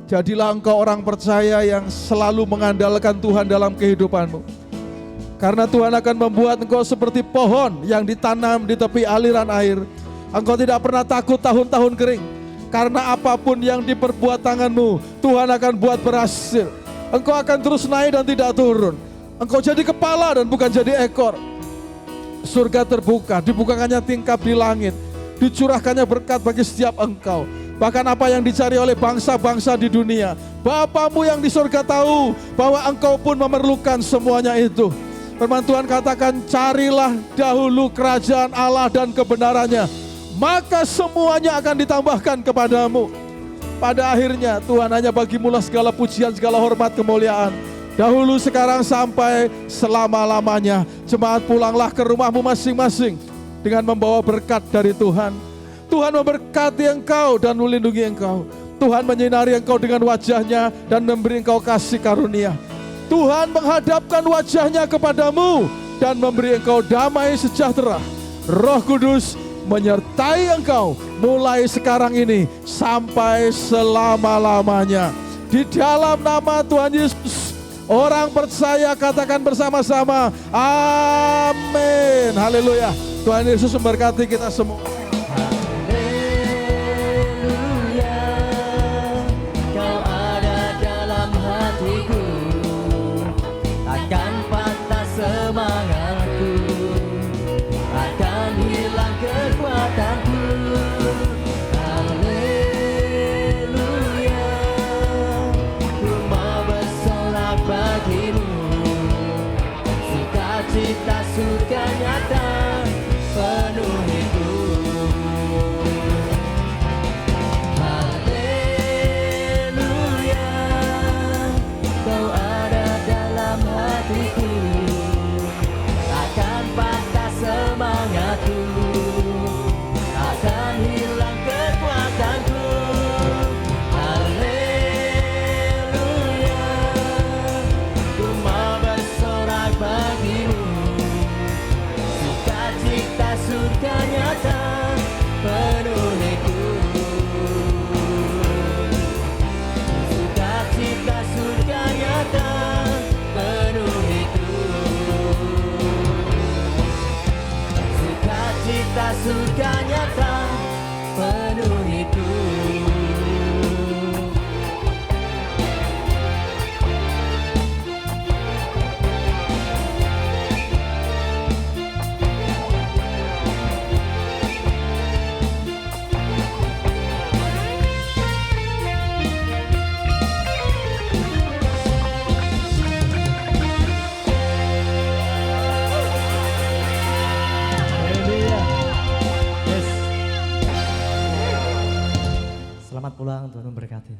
Jadilah engkau orang percaya yang selalu mengandalkan Tuhan dalam kehidupanmu. Karena Tuhan akan membuat engkau seperti pohon yang ditanam di tepi aliran air. Engkau tidak pernah takut tahun-tahun kering. Karena apapun yang diperbuat tanganmu, Tuhan akan buat berhasil. Engkau akan terus naik dan tidak turun. Engkau jadi kepala dan bukan jadi ekor. Surga terbuka, dibukakannya tingkap di langit. Dicurahkannya berkat bagi setiap engkau. Bahkan apa yang dicari oleh bangsa-bangsa di dunia, Bapamu yang di surga tahu bahwa engkau pun memerlukan semuanya itu. Firman Tuhan katakan, carilah dahulu kerajaan Allah dan kebenarannya, maka semuanya akan ditambahkan kepadamu. Pada akhirnya Tuhan hanya bagimulah segala pujian, segala hormat, kemuliaan. Dahulu, sekarang, sampai selama-lamanya. Jemaat, pulanglah ke rumahmu masing-masing dengan membawa berkat dari Tuhan. Tuhan memberkati engkau dan melindungi engkau. Tuhan menyinari engkau dengan wajahnya dan memberi engkau kasih karunia. Tuhan menghadapkan wajahnya kepadamu dan memberi engkau damai sejahtera. Roh Kudus menyertai engkau mulai sekarang ini sampai selama-lamanya. Di dalam nama Tuhan Yesus, orang percaya katakan bersama-sama, amin. Haleluya. Tuhan Yesus memberkati kita semua. Semangatku akan hilang kekuatanku. Haleluya, ku mau bersorak bagimu. Sukacita surga nyata penuhiku. Haleluya, kau ada dalam hatiku. Semangatku akan hilang kekuatanku. Haleluya, ku mau bersorak bagimu. Sukacita surga nyata penuhiku. Sukacita surga nyata penuhiku. Cita surga nyata penuh itu. Selamat pulang, Tuhan memberkati.